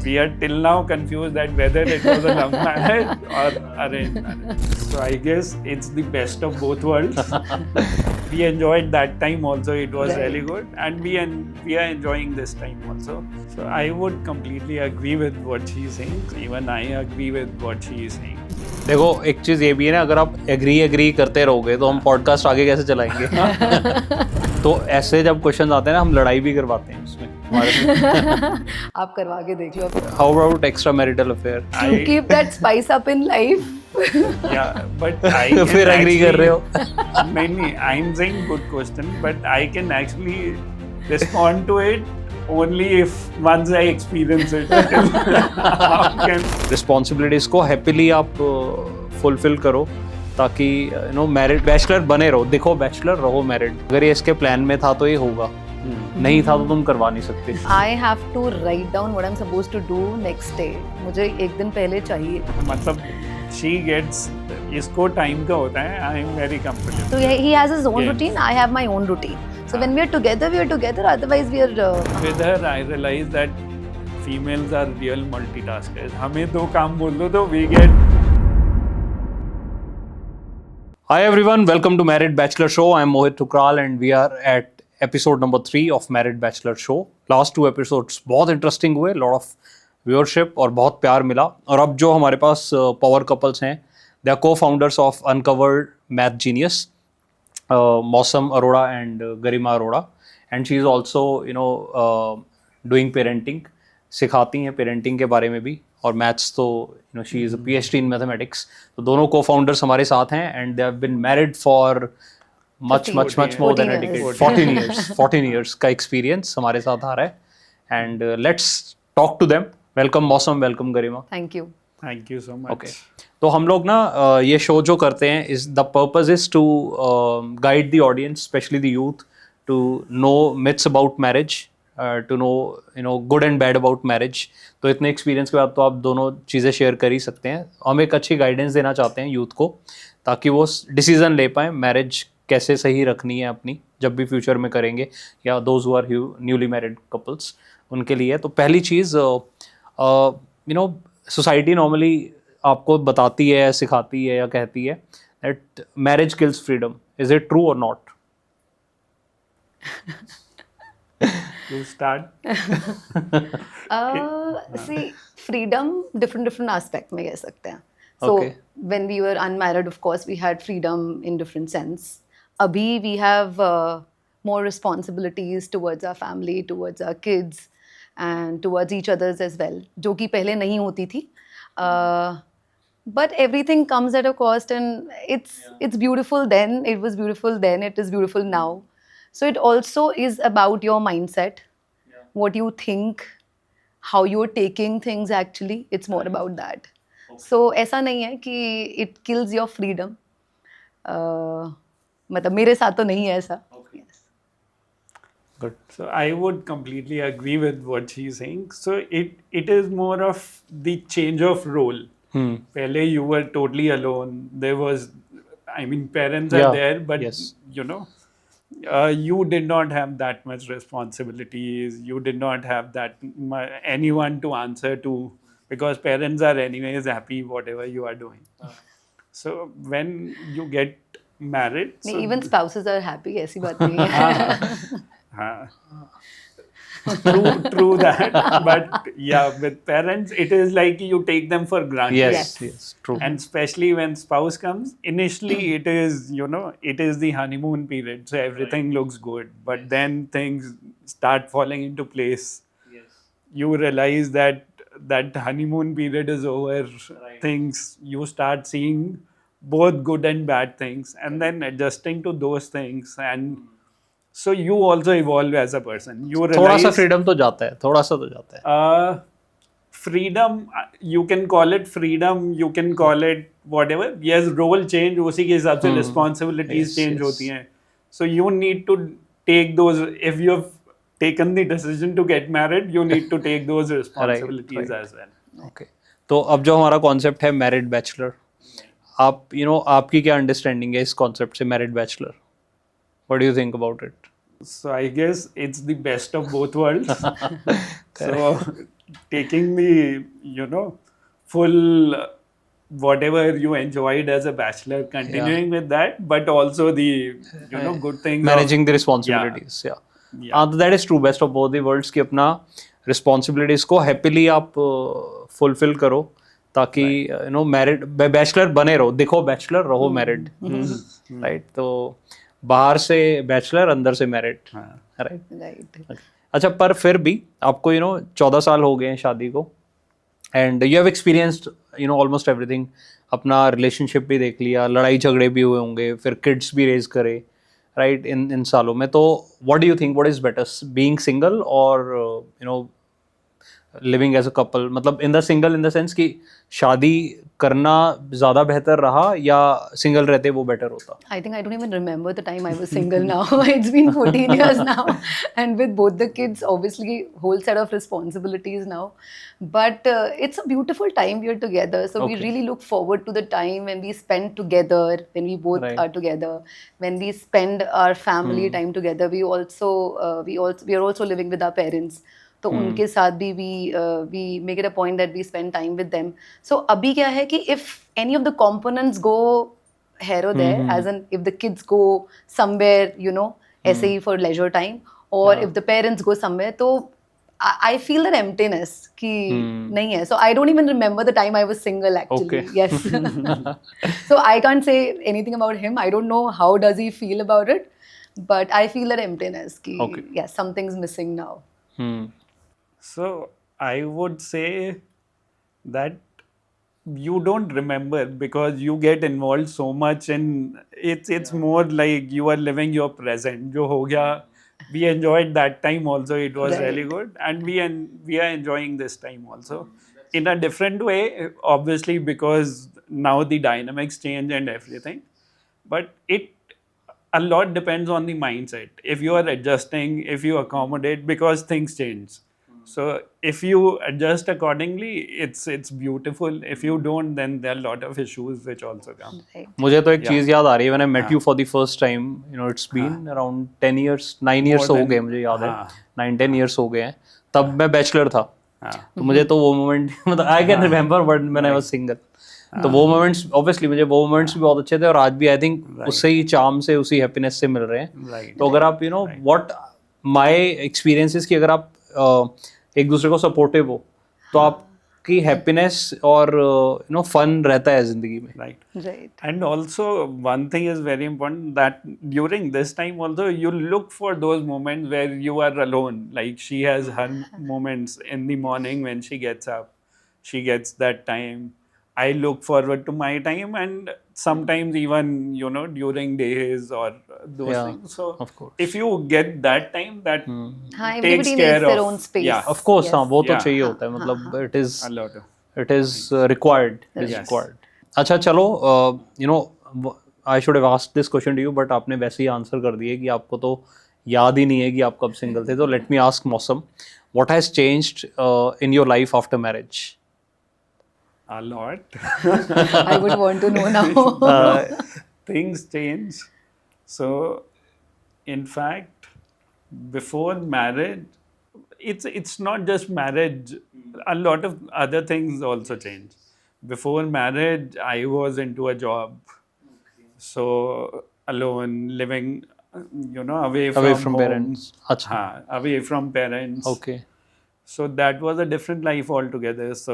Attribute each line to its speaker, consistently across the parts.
Speaker 1: we are till now confused that whether it was a love marriage or arranged marriage. So I guess it's the best of both worlds. We enjoyed that time also, it was really good, and we are enjoying this time also. So I would completely agree with what she's saying. Even I agree with what she is saying.
Speaker 2: देखो एक चीज ये भी है ना, अगर आप agree करते रहोगे तो हम पॉडकास्ट आगे कैसे चलाएंगे? तो ऐसे जब क्वेश्चन आते हैं ना, हम लड़ाई भी करवाते हैं उसमें हमारे।
Speaker 3: आप करवा के देख लो।
Speaker 2: How about extra marital affair?
Speaker 3: To keep that spice up in life.
Speaker 1: Yeah, but I can
Speaker 2: फिर एग्री कर रहे हो?
Speaker 1: नहीं, I'm saying good question, but I can actually respond to it only if once I experience it. How can
Speaker 2: responsibilities को happily आप fulfil करो ताकि married bachelor बने रहो। देखो बैचलर रहो मैरिड, अगर ये इसके प्लान में था तो ये होगा, नहीं था तो तुम करवा नहीं सकते।
Speaker 3: I have to write down what I'm supposed to do next day. मुझे एक दिन पहले चाहिए।
Speaker 1: मतलब she gets, इसको टाइम का होता है, I am very comfortable.
Speaker 3: So he has his own
Speaker 1: Yes.
Speaker 3: routine, I have my own routine. So when we are together, we are together. Otherwise, we are.
Speaker 1: With her, I realize that females are real multitaskers. हमें दो काम बोल दो तो we get.
Speaker 2: Hi everyone, welcome to Married Bachelor Show. I am Mohit Thukral and we are at episode number 3 of Married Bachelor Show. Last 2 episodes बहुत interesting हुए, lot of viewership और बहुत प्यार मिला। और अब जो हमारे पास power couples हैं, they are co-founders of Uncovered Math Genius, Mausam Arora and Garima Arora, and she is also doing parenting, सिखाती हैं पेरेंटिंग के बारे में भी, और मैथ्स तो she is a PhD in mathematics. तो दोनों co-founders हमारे साथ हैं and they have been married for much more than a decade, 14 years का experience हमारे साथ आ रहा है। and let's talk to them. Welcome Mausam, welcome Garima.
Speaker 3: Thank you.
Speaker 1: Thank you so much.
Speaker 2: Okay. तो हम लोग ना ये शो जो करते हैं is the purpose is to guide the audience, especially the youth, to know myths about marriage, to know good and bad about marriage. तो इतने एक्सपीरियंस के बाद तो आप दोनों चीज़ें शेयर कर ही सकते हैं। हम एक अच्छी गाइडेंस देना चाहते हैं यूथ को, ताकि वो डिसीजन ले पाएँ मैरिज कैसे सही रखनी है अपनी, जब भी फ्यूचर में करेंगे, या those who are newly married couples उनके लिए। तो पहली चीज़ सोसाइटी नॉर्मली आपको बताती है, सिखाती है या कहती है that marriage kills freedom. Is it true और not?
Speaker 1: You start.
Speaker 3: See, freedom, different aspect में कह सकते हैं. So
Speaker 2: Okay.
Speaker 3: when we were unmarried, of course, we had freedom in different sense. Abhi we have more responsibilities towards our family, towards our kids, and towards each others as well, जो कि पहले नहीं होती थी. But everything comes at a cost, and it's beautiful then. It was beautiful then. It is beautiful now. So it also is about your mindset, what you think, how you're taking things actually. It's more about that. So ऐसा नहीं है कि it kills your freedom. मतलब मेरे साथ तो नहीं है ऐसा. Yes.
Speaker 2: Good.
Speaker 1: So I would completely agree with what she's saying. So it is more of the change of role. पहले you were totally alone. There was, I mean, parents are
Speaker 2: Yeah.
Speaker 1: there, but
Speaker 2: Yes.
Speaker 1: you did not have that much responsibilities. You did not have that anyone to answer to, because parents are anyways happy whatever you are doing. So when you get married,
Speaker 3: नहीं,
Speaker 1: so
Speaker 3: even spouses are happy. ऐसी बात नहीं है.
Speaker 1: true that. But yeah, with parents it is like you take them for granted.
Speaker 2: Yes, true.
Speaker 1: And especially when spouse comes, initially it is, it is the honeymoon period, so everything looks good, but then things start falling into place. You realize that honeymoon period is over. Things, you start seeing both good and bad things, and then adjusting to those things, and so you also evolve as a person. You
Speaker 2: थोड़ा सा
Speaker 1: realize
Speaker 2: freedom तो जाता है, थोड़ा सा तो जाता है।
Speaker 1: freedom, you can call it freedom, you can call it whatever. Yes, role change, उसी के हिसाब से responsibilities
Speaker 2: Yes,
Speaker 1: change
Speaker 2: yes.
Speaker 1: होती हैं. So you need to take those. If you have taken the decision to get married, you need to take those responsibilities
Speaker 2: right.
Speaker 1: as well.
Speaker 2: Okay. तो अब जो हमारा कॉन्सेप्ट है मैरिड बैचलर, आप आपकी क्या अंडरस्टैंडिंग है इस कॉन्सेप्ट से, married bachelor? What do you think about it?
Speaker 1: So I guess it's the best of both worlds. So taking the, full whatever you enjoyed as a bachelor, continuing with that, but also the, good things
Speaker 2: managing the
Speaker 1: of,
Speaker 2: responsibilities या
Speaker 1: yeah,
Speaker 2: हाँ तो that is true best of both the worlds कि अपना responsibilities को happily आप fulfil करो ताकि married bachelor बने रहो देखो बैचलर रहो मैरिड राइट तो बाहर से बैचलर अंदर से मैरिड राइट
Speaker 3: Right.
Speaker 2: अच्छा पर फिर भी आपको 14 साल हो गए हैं शादी को and you have experienced almost everything अपना रिलेशनशिप भी देख लिया लड़ाई झगड़े भी हुए होंगे फिर किड्स भी रेज करे राइट इन सालों में तो what do you think what is better being single और लिविंग एज अ कपल मतलब in the single in the sense कि शादी करना ज़्यादा बेहतर रहा या सिंगल रहते वो बेटर होता
Speaker 3: I think I don't even remember the time I was single now. It's been 14 years now. And with both the kids, obviously, whole set of responsibilities now. But it's a beautiful time we are together. So we
Speaker 2: Okay.
Speaker 3: really look forward to the time when we spend together, when we both
Speaker 2: Right.
Speaker 3: are together, when we spend our family time together. We are also living with our parents. तो उनके साथ भी we make it a point that we spend time with them. So अभी क्या है कि if any of the components go here or there, as in if the kids go somewhere, ऐसे ही for leisure time, or if the parents go somewhere, तो I feel that emptiness कि नहीं है. So I don't even remember the time I was single actually.
Speaker 2: Okay.
Speaker 3: Yes. So I can't say anything about him. I don't know how does he feel about it, but I feel that emptiness कि
Speaker 2: Okay.
Speaker 3: yes, something's missing now.
Speaker 1: So I would say that you don't remember because you get involved so much in it's more like you are living your present. Jo ho gaya, we enjoyed that time also. It was really
Speaker 3: Right.
Speaker 1: good, and we are enjoying this time also in a different way, obviously because now the dynamics change and everything. But a lot depends on the mindset. If you are adjusting, if you accommodate, because things change. So if you adjust accordingly, it's beautiful. If you don't, then there are a lot of issues which also come.
Speaker 3: Right.
Speaker 2: मुझे तो एक
Speaker 1: Yeah.
Speaker 2: चीज़ याद आ रही है when I met you for the first time it's been around 10 years 9 years
Speaker 1: More
Speaker 2: हो
Speaker 1: than-
Speaker 2: गए मुझे याद है
Speaker 1: हाँ.
Speaker 2: 9-10 years हो गए हैं तब मैं बैचलर था
Speaker 1: हाँ.
Speaker 2: तो मुझे तो वो मोमेंट मतलब I can remember when I was single तो वो मोमेंट्स ऑब्वियसली मुझे वो मोमेंट्स भी बहुत अच्छे थे और आज भी आई थिंक उससे ही चार्म से उसी हैप्पीनेस से मिल रहे हैं
Speaker 1: Right.
Speaker 2: तो अगर आप व्हाट माय एक्सपीरियंसेस की अगर आप एक दूसरे को सपोर्टिव हो तो आपकी हैप्पीनेस और फन रहता है जिंदगी में
Speaker 1: Right.
Speaker 3: Right.
Speaker 1: And also, one thing is very important that during this time also, you look for those moments where you are alone. Like she has her moments in the morning when she gets up. She gets that time. I look forward to my time, and sometimes even, during days or those
Speaker 2: Yeah,
Speaker 1: things. So,
Speaker 2: of course.
Speaker 1: if you get that time, that
Speaker 3: हाँ,
Speaker 1: takes
Speaker 3: everybody
Speaker 1: care
Speaker 3: needs their
Speaker 1: of,
Speaker 3: own space.
Speaker 1: Yeah,
Speaker 2: of course हाँ वो तो
Speaker 1: Yeah.
Speaker 2: चाहिए होता है मतलब it is
Speaker 1: a lot of.
Speaker 2: it is required it is
Speaker 1: Yes.
Speaker 2: required अच्छा चलो I should have asked this question to you but आपने वैसे ही आंसर कर दिए कि आपको तो याद ही नहीं है कि आप कब सिंगल थे तो लेट मी आस्क मौसम what has changed in your life after marriage
Speaker 1: A lot.
Speaker 3: I would want to know now.
Speaker 1: Things change. So, in fact, before marriage, it's not just marriage. A lot of other things also change. Before marriage, I was into a job, so alone, living, away from home.
Speaker 2: parents अच्छा
Speaker 1: हाँ, away from parents.
Speaker 2: okay
Speaker 1: So that was a different life altogether. So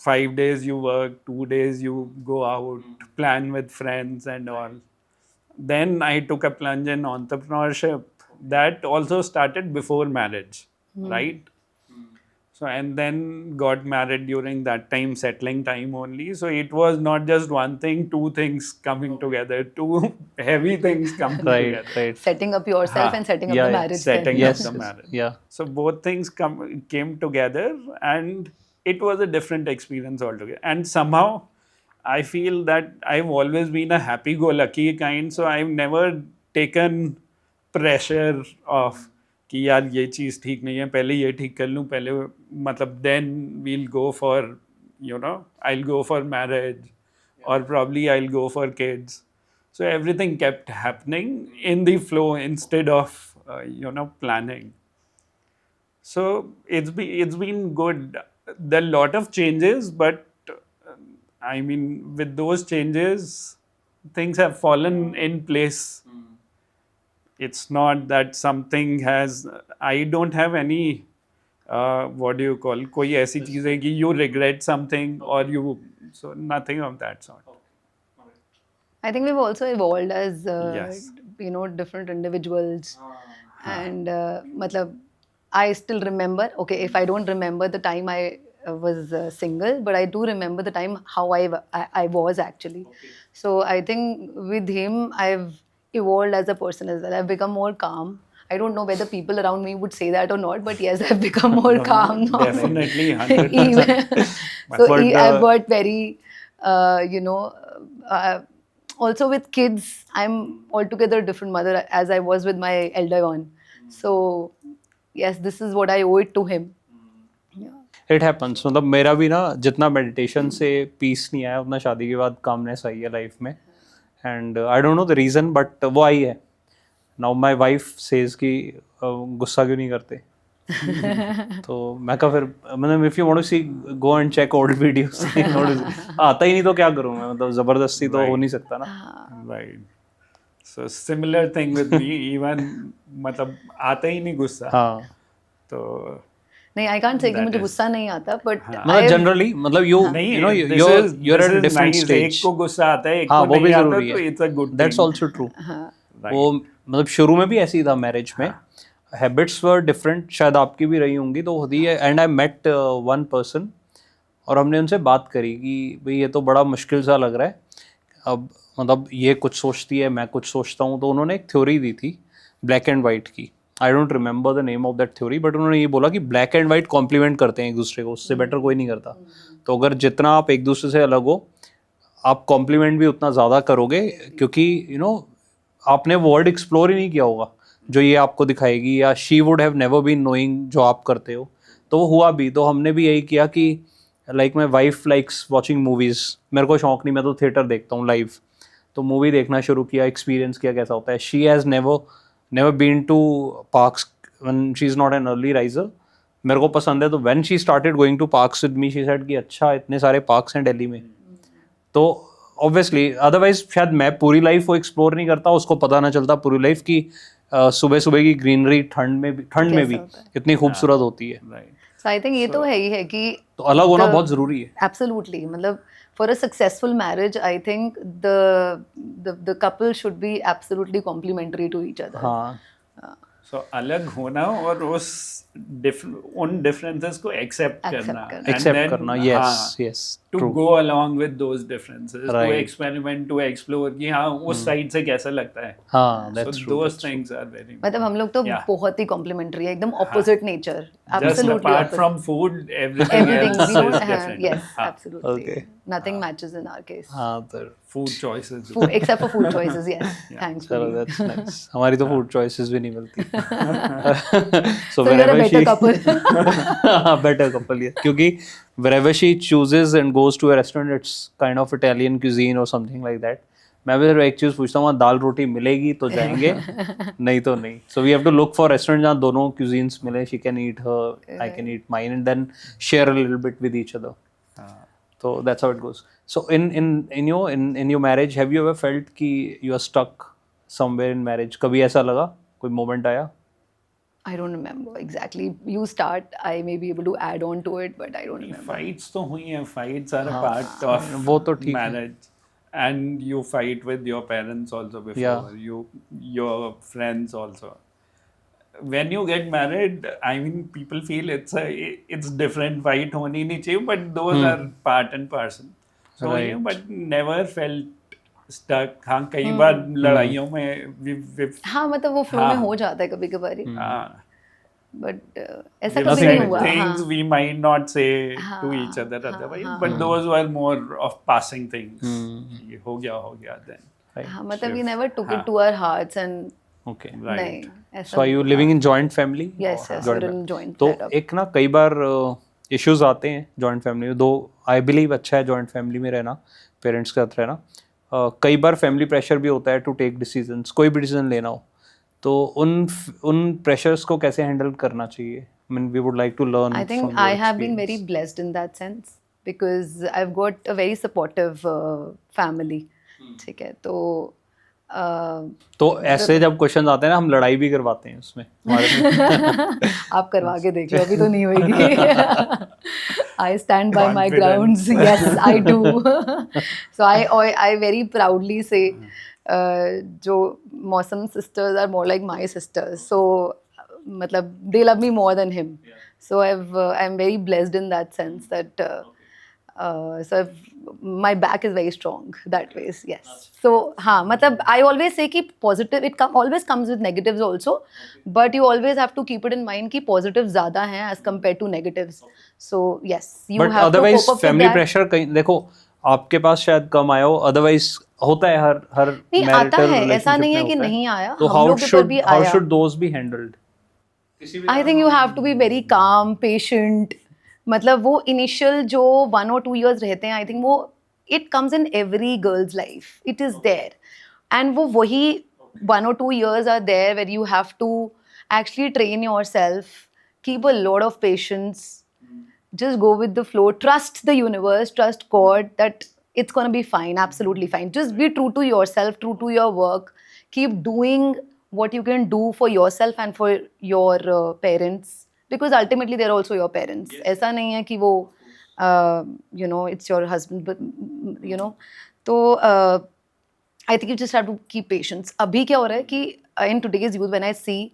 Speaker 1: 5 days you work, 2 days you go out, plan with friends and all. Then I took a plunge in entrepreneurship. That also started before marriage, right? So and then got married during that time, settling time only. So it was not just one thing, two things coming together, two heavy things coming
Speaker 2: right
Speaker 1: together.
Speaker 2: right
Speaker 3: Setting up yourself
Speaker 1: हाँ.
Speaker 3: and setting up
Speaker 2: Yeah,
Speaker 3: the
Speaker 2: yeah.
Speaker 3: marriage.
Speaker 1: Setting
Speaker 3: then.
Speaker 1: up
Speaker 2: yes
Speaker 1: the marriage.
Speaker 2: yeah
Speaker 1: So both things came together, and it was a different experience altogether. And somehow, I feel that I've always been a happy-go-lucky kind, so I've never taken pressure of कि यार ये चीज़ ठीक नहीं है, पहले ये ठीक कर लूँ, पहले मतलब then we'll go for, I'll go for marriage, or probably I'll go for kids. So everything kept happening in the flow instead of, planning. So it's been good. There are a lot of changes, but I mean, with those changes, things have fallen in place. It's not that something has. I don't have any. What do you call? कोई ऐसी चीज़ है कि you regret something or you. So nothing of that sort.
Speaker 3: I think we've also evolved as
Speaker 1: Yes.
Speaker 3: different individuals, and matlab, I still remember. Okay, if I don't remember the time I was single, but I do remember the time how I was actually. So I think with him, I've evolved as a person as well. I've become more calm. I don't know whether people around me would say that or not, but yes, I've become more calm now.
Speaker 1: Definitely,
Speaker 3: Even
Speaker 1: 100%.
Speaker 3: so,
Speaker 2: But,
Speaker 3: I've got very, uh, also with kids, I'm altogether different mother as I was with my elder one. So yes, this is what I owe it to him. Yeah.
Speaker 2: It happens. मतलब मेरा भी ना जितना meditation से piece नहीं आया उतना शादी के बाद कामनेस आई है लाइफ में. And I don't know the reason, but वो आई है. नाउ माई वाइफ सेज कि गुस्सा क्यों नहीं करते. तो मैं कहा फिर मतलब if you want to see go and check old videos. आता ही नहीं तो क्या करूँ मैं. मतलब ज़बरदस्ती तो हो नहीं सकता ना.
Speaker 1: Right. So similar thing with me. Even मतलब आता ही नहीं गुस्सा.
Speaker 2: हाँ.
Speaker 1: तो
Speaker 3: नहीं, I can't say कि
Speaker 1: That
Speaker 3: मुझे
Speaker 1: is-
Speaker 3: गुस्सा नहीं आता, but
Speaker 2: मतलब जनरली मतलब
Speaker 1: नहीं,
Speaker 2: you know
Speaker 1: this
Speaker 2: you're
Speaker 1: is-
Speaker 2: you're
Speaker 1: this
Speaker 2: at a
Speaker 1: is
Speaker 2: different
Speaker 1: nice.
Speaker 2: stage.
Speaker 1: एक को गुस्सा आता है, एक
Speaker 2: हाँ
Speaker 1: को
Speaker 2: वो भी
Speaker 1: नहीं आता,
Speaker 2: जरूरी
Speaker 1: तो
Speaker 2: है.
Speaker 1: it's a good
Speaker 2: That's
Speaker 1: thing.
Speaker 2: also true.
Speaker 1: Right.
Speaker 2: वो मतलब शुरू में भी ऐसी था मैरिज में. Habits were different. शायद आपकी भी रही होंगी तो होती है. And I met one person और हमने उनसे बात करी कि भाई ये तो बड़ा मुश्किल सा लग रहा है. अब मतलब ये कुछ सोचती है, मैं कुछ सोचता हूँ. तो उन्होंने एक थ्योरी दी थी ब्लैक एंड वाइट की. I don't remember the name of that theory, but उन्होंने ये बोला कि ब्लैक एंड वाइट कॉम्प्लीमेंट करते हैं एक दूसरे को. उससे बेटर कोई नहीं करता. तो अगर जितना आप एक दूसरे से अलग हो, आप कॉम्प्लीमेंट भी उतना ज़्यादा करोगे. क्योंकि आपने वो वर्ल्ड एक्सप्लोर ही नहीं किया होगा जो ये आपको दिखाएगी, या she would have never been knowing जो आप करते हो. तो वो हुआ भी. तो हमने भी यही किया कि like my wife likes watching movies. मेरे को शौक नहीं, मैं तो थिएटर देखता हूँ लाइव. तो मूवी देखना शुरू किया, एक्सपीरियंस किया कैसा होता है. She has never been to parks when she is not an early riser. मेरे को पसंद है. तो when she started going to parks with me, she said कि अच्छा इतने सारे पार्क्स हैं दिल्ली में. तो ऑब्वियसली अदरवाइज शायद मैं पूरी लाइफ वो एक्सप्लोर नहीं करता, उसको पता ना चलता पूरी लाइफ की सुबह सुबह की ग्रीनरी ठंड में भी
Speaker 3: कैसा होता है.
Speaker 2: इतनी खूबसूरत होती है.
Speaker 1: Right.
Speaker 3: so I think ये तो है ही है कि
Speaker 2: तो अलग होना
Speaker 3: the-
Speaker 2: बहुत ज़रूरी है.
Speaker 3: absolutely, मतलब for a successful marriage, I think the couple should be absolutely complementary to each other.
Speaker 2: हाँ.
Speaker 1: So अलग होना और उन differences को accept
Speaker 3: Accept
Speaker 1: करना.
Speaker 3: करना.
Speaker 1: And
Speaker 2: एक्सेप्ट
Speaker 1: then,
Speaker 2: करना.
Speaker 1: हाँ,
Speaker 2: yes yes
Speaker 1: to
Speaker 2: true.
Speaker 1: go along with those differences, to
Speaker 2: Right.
Speaker 1: experiment, to explore कि हाँ उस side से कैसा लगता है.
Speaker 2: हाँ
Speaker 1: So
Speaker 2: that's true.
Speaker 1: those things are very
Speaker 3: मतलब हम लोग तो
Speaker 1: Yeah.
Speaker 3: बहुत ही कॉम्प्लीमेंटरी है, एकदम opposite nature.
Speaker 1: just
Speaker 3: Absolutely
Speaker 1: apart
Speaker 3: opposite.
Speaker 1: from food, everything
Speaker 3: Everything
Speaker 1: else
Speaker 3: we don't
Speaker 1: is
Speaker 3: have.
Speaker 1: different.
Speaker 3: Yes,
Speaker 1: हाँ,
Speaker 3: absolutely.
Speaker 2: Okay.
Speaker 3: Nothing matches in our case.
Speaker 2: हाँ तो
Speaker 1: food choices.
Speaker 3: Food, except for food choices, yes. Thanks.
Speaker 2: चलो that's nice. हमारी तो food choices भी नहीं मिलती.
Speaker 3: So you're a better couple.
Speaker 2: better couple, yeah. क्योंकि wherever she chooses and goes to a restaurant, it's kind of Italian cuisine or something like that. मैं भी सिर्फ एक चीज़ पूछता हूँ, वहाँ दाल रोटी मिलेगी तो जाएंगे, नहीं तो नहीं. So we have to look for restaurant जहाँ दोनों cuisines मिले. She can eat her, I can eat mine, and then share a little bit with each other. So that's how it goes. So in your marriage, have you ever felt कि you are stuck somewhere in marriage? कभी ऐसा लगा? कोई moment आया?
Speaker 3: I don't remember exactly. You start. I may be able to add on to it, but I don't remember.
Speaker 1: Fights तो हुई हैं. Fights are a part of
Speaker 2: वो तो ठीक है.
Speaker 1: marriage. And you fight with your parents also before.
Speaker 2: Yeah.
Speaker 1: Your friends also. When you get married, I mean, people feel it's different. Fight होनी नहीं चाहिए, but those are part and parcel. So
Speaker 2: Right.
Speaker 1: yeah, but never felt stuck. हाँ, कई बार लड़ाइयों में we've
Speaker 3: हाँ, मतलब वो flow में
Speaker 1: हाँ.
Speaker 3: हो जाता है कभी कभार,
Speaker 1: हाँ,
Speaker 3: बट ऐसा
Speaker 1: we've
Speaker 3: कभी नहीं
Speaker 1: said
Speaker 3: हुआ.
Speaker 1: things
Speaker 3: हाँ.
Speaker 1: we might not say to
Speaker 3: हाँ,
Speaker 1: each other otherwise,
Speaker 3: हाँ.
Speaker 1: but those were more of passing things. ये हो गया then.
Speaker 2: Right.
Speaker 3: हाँ, मतलब we never took
Speaker 1: हाँ.
Speaker 3: it to our hearts and
Speaker 2: Okay.
Speaker 1: Right.
Speaker 3: नहीं ऐसा.
Speaker 2: So are you living in joint family?
Speaker 3: Yes, yes,
Speaker 2: Joint
Speaker 3: we're
Speaker 2: family.
Speaker 3: in joint
Speaker 2: तो
Speaker 3: setup.
Speaker 2: एक ना कई बार इश्यूज आते हैं जॉइंट फैमिली में. दो आई बिलीव अच्छा है जॉइंट फैमिली में रहना, पेरेंट्स के साथ रहना. कई बार फैमिली प्रेशर भी होता है टू टेक डिसीजंस. कोई भी डिसीजन लेना हो तो उन प्रेशर्स को कैसे हैंडल करना चाहिए I mean, we would like to learn.
Speaker 3: I think
Speaker 2: from your
Speaker 3: I have been very
Speaker 2: experience.
Speaker 3: blessed in that sense because I've got a very supportive family. ठीक है तो
Speaker 2: तो ऐसे जब क्वेश्चन आते हैं ना, हम लड़ाई भी करवाते हैं उसमें हमारे में.
Speaker 3: आप करवा के देख लो, अभी तो नहीं होगी. I stand by my
Speaker 1: Confident.
Speaker 3: grounds. Yes, I do. So I very proudly say, जो Mosam sisters are more like my sisters. So मतलब they love me more than him. So I'm very blessed in that sense that my back is very strong that way. Yes. So हाँ मतलब I always say कि positive always comes with negatives also, but you always have to keep it in mind कि positives ज़्यादा हैं as compared to negatives. So yes, you
Speaker 2: but
Speaker 3: have to
Speaker 2: otherwise
Speaker 3: cope up with
Speaker 2: family
Speaker 3: that.
Speaker 2: Pressure कहीं देखो, आपके पास शायद कम आया हो, otherwise होता है हर
Speaker 3: नहीं आता
Speaker 2: marital
Speaker 3: है, ऐसा
Speaker 2: relationship
Speaker 3: नहीं है
Speaker 2: में
Speaker 3: कि
Speaker 2: होता है.
Speaker 3: नहीं आया,
Speaker 2: तो
Speaker 3: हम
Speaker 2: हाउ
Speaker 3: लोग के ऊपर
Speaker 2: शुड
Speaker 3: भी
Speaker 2: हाउ
Speaker 3: आया.
Speaker 2: Should those be handled?
Speaker 3: I think you have to be very calm, patient. मतलब वो initial जो 1 or 2 years रहते हैं, I think वो it comes in every girl's life. It is there, and वो वही 1 or 2 years are there where you have to actually train yourself, keep a lot of patience, just go with the flow, trust the universe, trust God that it's gonna be fine, absolutely fine. Just be true to yourself, true to your work, keep doing what you can do for yourself and for your parents, because ultimately they're also your parents. ऐसा नहीं है कि वो you know it's your husband, but you know तो I think you just have to keep patience. अभी क्या हो रहा है कि in today's youth, when I see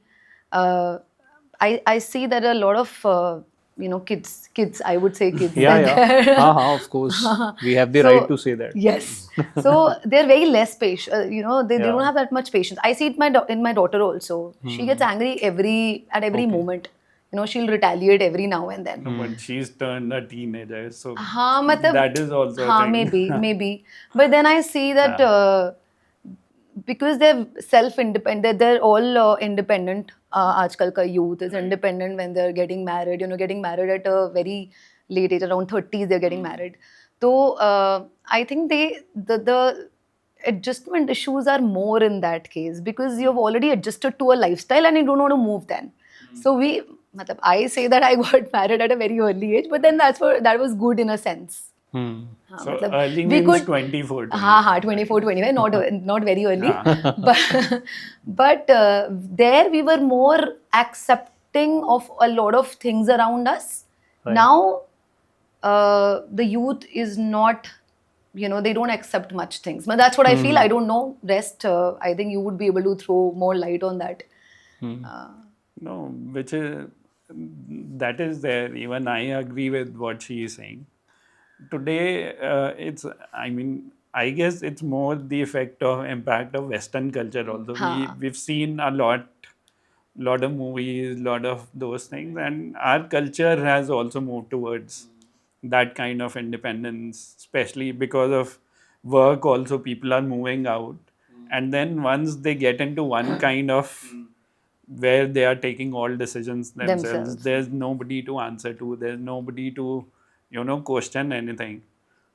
Speaker 3: I see that a lot of you know kids, I would say kids,
Speaker 2: Yeah,
Speaker 3: that
Speaker 2: yeah.
Speaker 3: they're-
Speaker 2: Of course. We have the
Speaker 3: So,
Speaker 2: right to say that.
Speaker 3: Yes. So they're very less patient. You know, they
Speaker 2: Yeah.
Speaker 3: don't have that much patience. I see it in my daughter also. She gets angry at every moment. You know, she'll retaliate every now and then.
Speaker 1: No, but she's turned a teenager, so
Speaker 3: हाँ मतलब
Speaker 1: that is also a
Speaker 3: हाँ
Speaker 1: thing.
Speaker 3: maybe but then I see that because they're self-independent, they're all independent. आजकल का youth is independent when they're getting married. You know, getting married at a very late age, around 30s, they're getting married. So I think the adjustment issues are more in that case because you've already adjusted to a lifestyle and you don't want to move then. So matlab, I say that I got married at a very early age, but then that was good in a sense.
Speaker 2: Hmm.
Speaker 3: हाँ,
Speaker 1: So
Speaker 3: मतलब
Speaker 1: early
Speaker 3: we
Speaker 1: means
Speaker 3: could
Speaker 1: 24.
Speaker 3: हाँ 24 25, not very early, but there we were more accepting of a lot of things around us.
Speaker 2: Right.
Speaker 3: Now the youth is not, you know, they don't accept much things, but that's what I feel. I don't know rest. I think you would be able to throw more light on that.
Speaker 1: No, which is that is there. Even I agree with what she is saying. Today, it's. I mean, I guess it's more the impact of Western culture. Also, we've seen a lot of movies, lot of those things, and our culture has also moved towards that kind of independence, especially because of work. Also, people are moving out, and then once they get into one kind of where they are taking all decisions themselves. There's nobody to answer to. There's nobody to, question anything.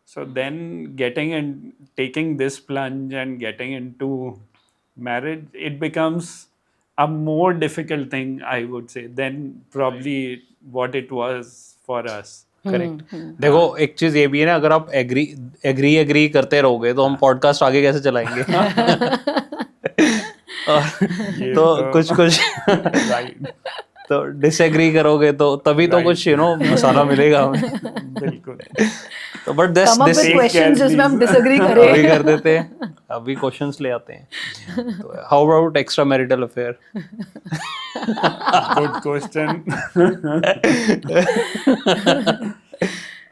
Speaker 1: So then getting and taking this plunge and getting into marriage, it becomes a more difficult thing, I would say, than probably what it was for us.
Speaker 2: Correct. देखो एक चीज ये भी है ना, अगर आप agree करते रहोगे तो हम पॉडकास्ट आगे कैसे चलाएंगे? तो कुछ
Speaker 1: राइट.
Speaker 2: तो डिसएग्री करोगे तो तभी तो कुछ मसाला मिलेगा हमें.
Speaker 1: बिल्कुल.
Speaker 2: तो but this
Speaker 3: Come up with questions जिसमें हम disagree
Speaker 2: अभी
Speaker 3: करें.
Speaker 2: कर देते हैं, अभी क्वेश्चंस ले आते हैं. तो how about extra marital affair?
Speaker 1: Good question.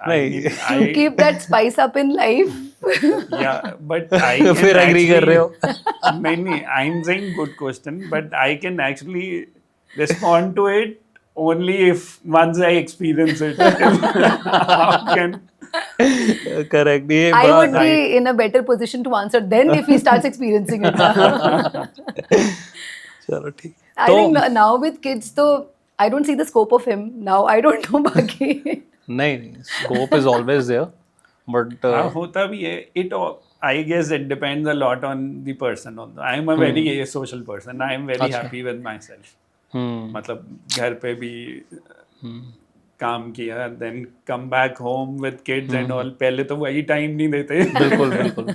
Speaker 3: To keep that spice up in life.
Speaker 1: Yeah, but I can
Speaker 2: फिर एग्री कर रहे हो?
Speaker 1: नहीं, I'm saying good question, but I can actually respond to it only if once I experience it. How can?
Speaker 2: Correct. ये
Speaker 3: I
Speaker 2: बड़ा
Speaker 3: would be in a better position to answer then if he starts experiencing it.
Speaker 2: चलो ठीक.
Speaker 3: I think now with kids, तो I don't see the scope of him now. I don't know बाकी.
Speaker 2: नहीं, scope is always there, but
Speaker 1: होता भी है. I guess it depends a lot on the person also. I am a very social person. I am very happy with myself. मतलब घर पे भी काम किया, then come back home with kids and all. पहले तो वही time नहीं देते
Speaker 2: बिल्कुल बिल्कुल.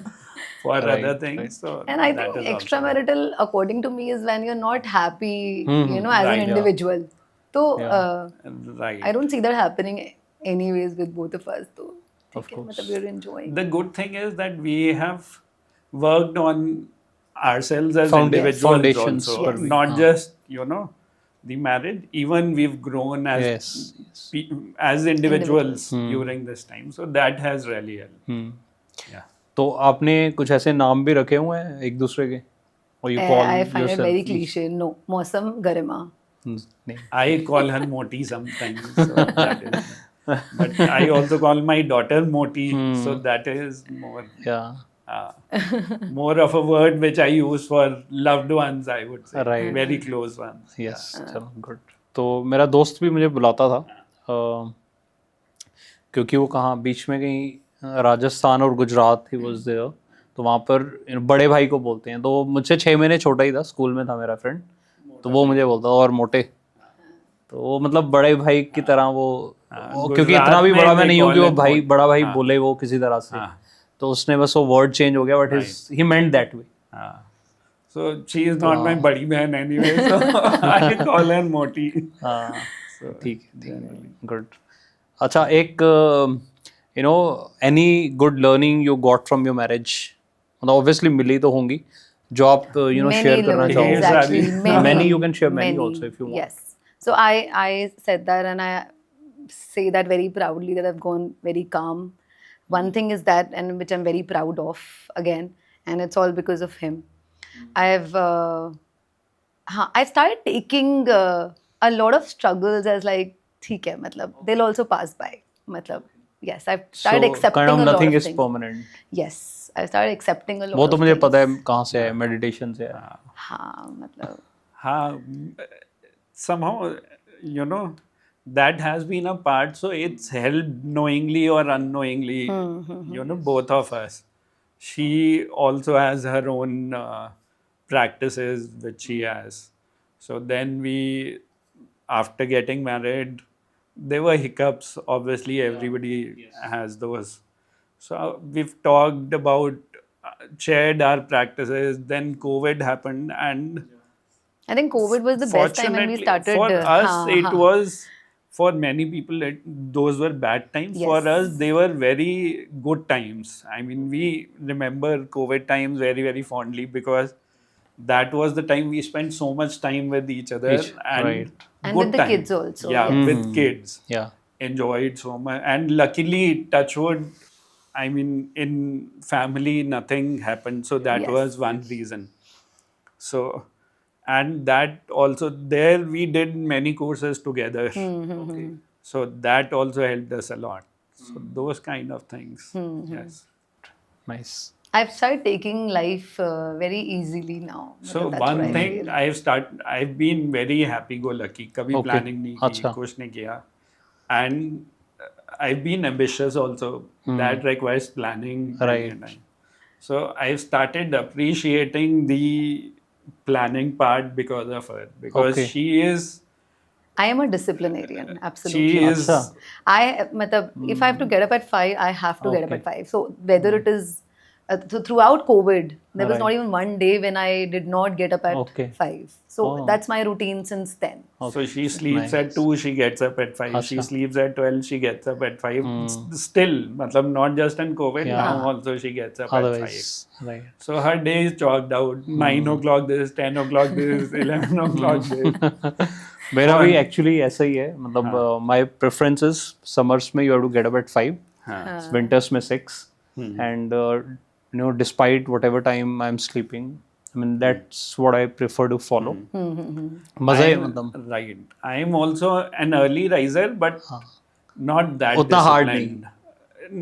Speaker 1: for
Speaker 2: Right,
Speaker 1: other things. So
Speaker 3: And I
Speaker 1: that
Speaker 3: think
Speaker 1: is also-
Speaker 3: extramarital, according to me, is when you're not happy, you know, as
Speaker 1: Right,
Speaker 3: an
Speaker 1: yeah.
Speaker 3: individual. So
Speaker 1: Right.
Speaker 3: I don't see that happening anyways with both of us. So
Speaker 2: Of course.
Speaker 3: मतलब we're enjoying.
Speaker 1: The good thing is that we have worked on ourselves as individuals
Speaker 2: Foundations
Speaker 1: also,
Speaker 2: per week.
Speaker 1: not just the marriage. Even we've grown as
Speaker 2: Yes.
Speaker 1: as individuals during this time. So that has really helped. Yeah.
Speaker 2: तो आपने कुछ ऐसे नाम भी रखे हुए हैं एक दूसरे के? Or you call
Speaker 3: I find it
Speaker 2: yourself
Speaker 3: very
Speaker 2: each-
Speaker 3: cliche. No, Mausam Garima.
Speaker 2: नहीं.
Speaker 1: I call her Moti sometimes. So that is, but I also call my daughter Moti. So that is more.
Speaker 2: Yeah.
Speaker 1: More of a word which I use for loved ones, I would say.
Speaker 2: Right.
Speaker 1: Very close ones.
Speaker 2: Yes. चलो good. तो मेरा दोस्त भी मुझे बुलाता था क्योंकि वो कहाँ बीच में कहीं राजस्थान और गुजरात ही वाज देयर, तो वहाँ पर बड़े भाई को बोलते हैं, तो वो मुझसे 6 महीने छोटा ही था, स्कूल में था मेरा फ्रेंड, तो वो मुझे बोलता था और मोटे, तो वो मतलब बड़े भाई की तरह वो क्योंकि इतना भी बड़ा मैं नहीं हूँ कि वो भाई बड़ा भाई बोले वो किसी तरह से, तो उसने बस वो वर्ड चेंज हो गया, but he meant that way.
Speaker 1: So she is not my buddy बहन anyway, so I call her Moti.
Speaker 2: ठीक है, गुड. अच्छा, एक you know any good learning you got from your marriage? मतलब obviously मिली तो होंगी जो आप
Speaker 3: Many
Speaker 2: share करना
Speaker 3: learnings,
Speaker 2: चाहो.
Speaker 3: actually.
Speaker 2: Many you can share many also if you want.
Speaker 3: Yes. So I said that, and I say that very proudly, that I've gone very calm. One thing is that, and which I'm very proud of again, and it's all because of him. I started taking a lot of struggles as like, ठीक है, मतलब they'll also pass by. मतलब yes, I've started
Speaker 2: So,
Speaker 3: accepting
Speaker 2: kind of
Speaker 3: a lot
Speaker 2: nothing
Speaker 3: of
Speaker 2: is
Speaker 3: things.
Speaker 2: permanent.
Speaker 3: Yes, I started accepting a lot.
Speaker 2: वो तो
Speaker 3: of
Speaker 2: मुझे
Speaker 3: things.
Speaker 2: पता है कहाँ से है, मेडिटेशन से है.
Speaker 3: हाँ, मतलब
Speaker 1: हाँ, somehow that has been a part, so it's helped knowingly or unknowingly, both of us. She also has her own practices which she has. So then after getting married, there were hiccups. Obviously, everybody has those. So we've talked about, shared our practices. Then COVID happened, and
Speaker 3: I think COVID was the best time when we started.
Speaker 1: For us, it was. For many people, those were bad times.
Speaker 3: Yes.
Speaker 1: For us, they were very good times. I mean, we remember COVID times very, very fondly because that was the time we spent so much time with each other and
Speaker 2: right.
Speaker 3: And
Speaker 1: good
Speaker 3: with the
Speaker 1: time.
Speaker 3: kids also,
Speaker 1: Yeah,
Speaker 3: yes.
Speaker 1: with kids.
Speaker 2: Yeah.
Speaker 1: Enjoyed so much, and luckily, touch wood, I mean, in family, nothing happened. So that
Speaker 3: Yes.
Speaker 1: was one reason. So, and that also, there we did many courses together. Okay. So that also helped us a lot. So those kind of things. Yes.
Speaker 2: Nice.
Speaker 3: I've started taking life very easily now.
Speaker 1: So
Speaker 3: That's what
Speaker 1: one
Speaker 3: I
Speaker 1: thing
Speaker 3: feel.
Speaker 1: I've been very happy-go-lucky. कभी
Speaker 2: Okay.
Speaker 1: planning नहीं की,
Speaker 2: अच्छा.
Speaker 1: कुछ नहीं किया. And I've been ambitious also. That requires planning.
Speaker 2: Right.
Speaker 1: So I've started appreciating the planning part because of her. Because
Speaker 2: Okay.
Speaker 1: she is...
Speaker 3: I am a disciplinarian, absolutely.
Speaker 1: She is...
Speaker 3: matlab, if I have to get up at 5, I have to get up at 5. So whether it is so throughout COVID, there was
Speaker 2: Right.
Speaker 3: not even one day when I did not get up at
Speaker 2: Okay.
Speaker 3: 5. So
Speaker 2: Oh.
Speaker 3: that's my routine since then.
Speaker 1: So she sleeps at 2, she gets up at 5. She
Speaker 2: Acha.
Speaker 1: sleeps at 12, she gets up at 5. Still, matlab, not just in COVID,
Speaker 2: Yeah.
Speaker 1: now also she gets up at 5.
Speaker 2: Otherwise, right.
Speaker 1: So her day is chalked out. 9 o'clock this, 10 o'clock this, 11 o'clock this.
Speaker 2: मेरा भी actually ऐसा ही है, मतलब my preference is summers में you have to get up at 5, winters में 6, and despite whatever time I am sleeping, I mean that's what I prefer to follow. मजा है मतलब.
Speaker 1: Right. I am also an early riser, but not that
Speaker 2: उतना hard
Speaker 1: disciplined.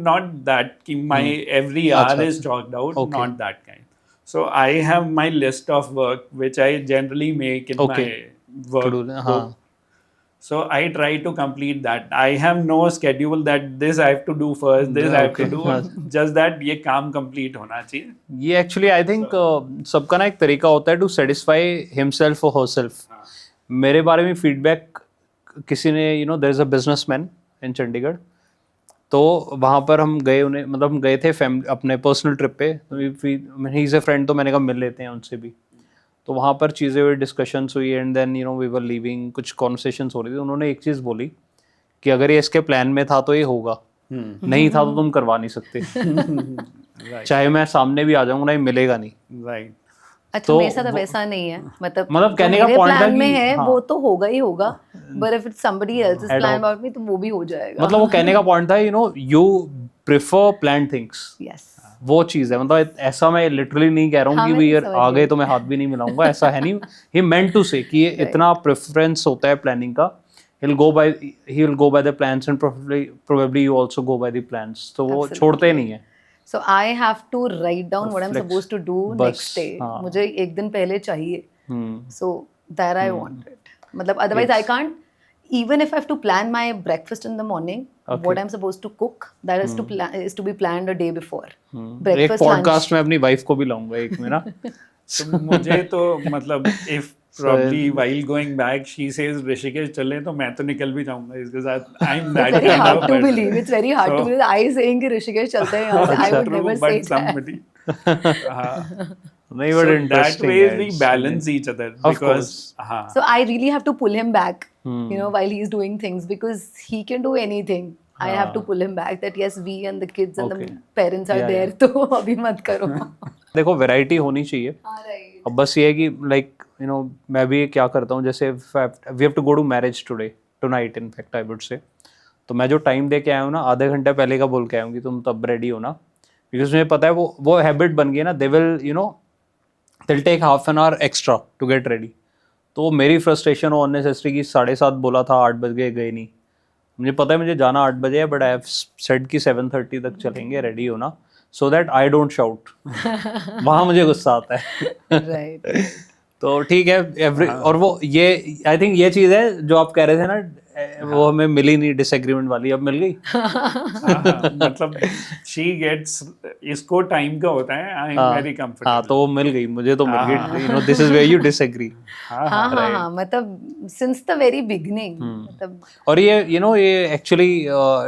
Speaker 1: Not that कि my every hour is chalked out.
Speaker 2: Okay.
Speaker 1: Not that kind. So I have my list of work which I generally make in
Speaker 2: Okay.
Speaker 1: my work
Speaker 2: To do,
Speaker 1: book. So I try to complete that. I have no schedule that this I have to do first, this I have to do. Just that ये काम complete होना चाहिए.
Speaker 2: ये actually I think सबका ना एक तरीका होता है टू सेटिस्फाई हिमसेल्फ और हरसेल्फ. मेरे बारे में फीडबैक किसी ने देयर इज अ बिजनेसमैन इन चंडीगढ़, तो वहाँ पर हम गए, उन्हें मतलब हम गए थे फैमिली अपने पर्सनल ट्रिप पे, ही इज़ अ फ्रेंड, तो मैंने कहा मिल लेते हैं उनसे भी। तो वहाँ पर चीज़ें हुई, डिस्कशंस हुई, and then we were leaving, कुछ कॉन्वर्सेशंस हो रही थी। उन्होंने एक चीज़ बोली कि अगर ये इसके प्लान में था तो ये होगा, नहीं था तो तुम करवा नहीं सकते। चाहे मैं सामने भी आ जाऊंगा ना, ये मिलेगा नहीं।
Speaker 1: राइट।
Speaker 3: अच्छा,
Speaker 2: तो
Speaker 3: मेरे साथ वैसा नहीं है, मतलब
Speaker 2: मतलब
Speaker 3: जो
Speaker 2: कहने का
Speaker 3: मेरे
Speaker 2: point था
Speaker 3: प्लान में
Speaker 2: कि
Speaker 3: है
Speaker 2: हाँ।
Speaker 3: वो तो होगा ही होगा, but if it's somebody else's
Speaker 2: Ad
Speaker 3: plan
Speaker 2: hoc।
Speaker 3: About me तो वो भी हो जाएगा।
Speaker 2: मतलब वो कहने का पॉइंट था, you prefer plan things,
Speaker 3: yes,
Speaker 2: वो चीज़ है। मतलब ऐसा मैं लिटरली नहीं कह रहा हूँ
Speaker 3: हाँ,
Speaker 2: कि
Speaker 3: मैं
Speaker 2: भाई यार
Speaker 3: समझ
Speaker 2: आ गए
Speaker 3: गई।
Speaker 2: तो मैं हाथ भी नहीं मिलाऊंगा, ऐसा है नहीं। ही मेंट टू से कि ये इतना प्रेफरेंस होता है प्लानिंग का, he will go by the plans, and probably you also go by the plans, तो वो छोड़ते नहीं है।
Speaker 3: So I have to write down what I'm
Speaker 2: Flex,
Speaker 3: supposed to do
Speaker 2: बस,
Speaker 3: next day.
Speaker 2: हाँ।
Speaker 3: मुझे एक दिन पहले चाहिए, so that I want it. मतलब otherwise I can't. Even if I have to plan my breakfast in the morning, what I'm supposed to cook, that is to be planned a day before.
Speaker 2: एक
Speaker 3: Breakfast, lunch.
Speaker 2: Podcast में अपनी wife को भी लाऊंगा एक में ना।
Speaker 1: तो मुझे तो मतलब if probably while going back she says Rishikesh चलें, तो मैं तो निकल भी जाऊंगा इसके साथ। I'm that
Speaker 3: It's very
Speaker 1: kind
Speaker 3: hard
Speaker 1: of
Speaker 3: to
Speaker 1: person.
Speaker 3: believe. It's very hard to
Speaker 1: So-
Speaker 3: believe. I saying कि ऋषिकेश चलते हैं यहाँ से, I would
Speaker 1: True,
Speaker 3: never
Speaker 1: but
Speaker 3: say that.
Speaker 1: somebody. हाँ.
Speaker 2: नहीं,
Speaker 1: So
Speaker 2: but
Speaker 1: that
Speaker 2: interesting
Speaker 1: way
Speaker 2: है,
Speaker 1: we
Speaker 2: it's-
Speaker 1: balance each other
Speaker 2: Of
Speaker 1: because
Speaker 2: course.
Speaker 1: हाँ.
Speaker 3: So I really have to pull him back, while he's doing things, because he can do anything. I have to pull him back that yes, we and the kids and
Speaker 2: Okay.
Speaker 3: the parents are
Speaker 2: Yeah,
Speaker 3: there,
Speaker 2: yeah.
Speaker 3: तो अभी मत करो।
Speaker 2: देखो variety होनी चाहिए।
Speaker 3: Right.
Speaker 2: अब बस ये है कि लाइक मैं भी क्या करता हूँ, जैसे we have to go to marriage today, tonight in fact I would say, तो मैं जो टाइम दे के आया हूँ ना, आधे घंटे पहले का बोल के आया हूँ कि तुम तब रेडी हो ना, बिकॉज मुझे पता है वो हैबिट बन गई है ना, they will they'll take half an hour extra to get ready. तो वो मेरी फ्रस्ट्रेशन हो अननेसेसरी कि 7:30 बोला था, 8 बज गए नहीं। मुझे पता है मुझे जाना 8 बजे है, बट आई हैव सेड कि 7:30 तक चलेंगे, रेडी होना, so that I don't shout. वहाँ मुझे गुस्सा आता है।
Speaker 3: Right.
Speaker 2: तो ठीक है और वो ये आई थिंक ये चीज़ है जो आप कह रहे थे ना, वो हमें मिली नहीं डिसएग्रीमेंट वाली, अब मिल गई।
Speaker 1: हाँ, मतलब she gets, इसको टाइम का होता है, I am very comfortable.
Speaker 2: हाँ, तो वो मिल गई, मुझे तो मिल गई। This is where you disagree.
Speaker 3: हाँ, मतलब since the very beginning, मतलब
Speaker 2: और ये ये actually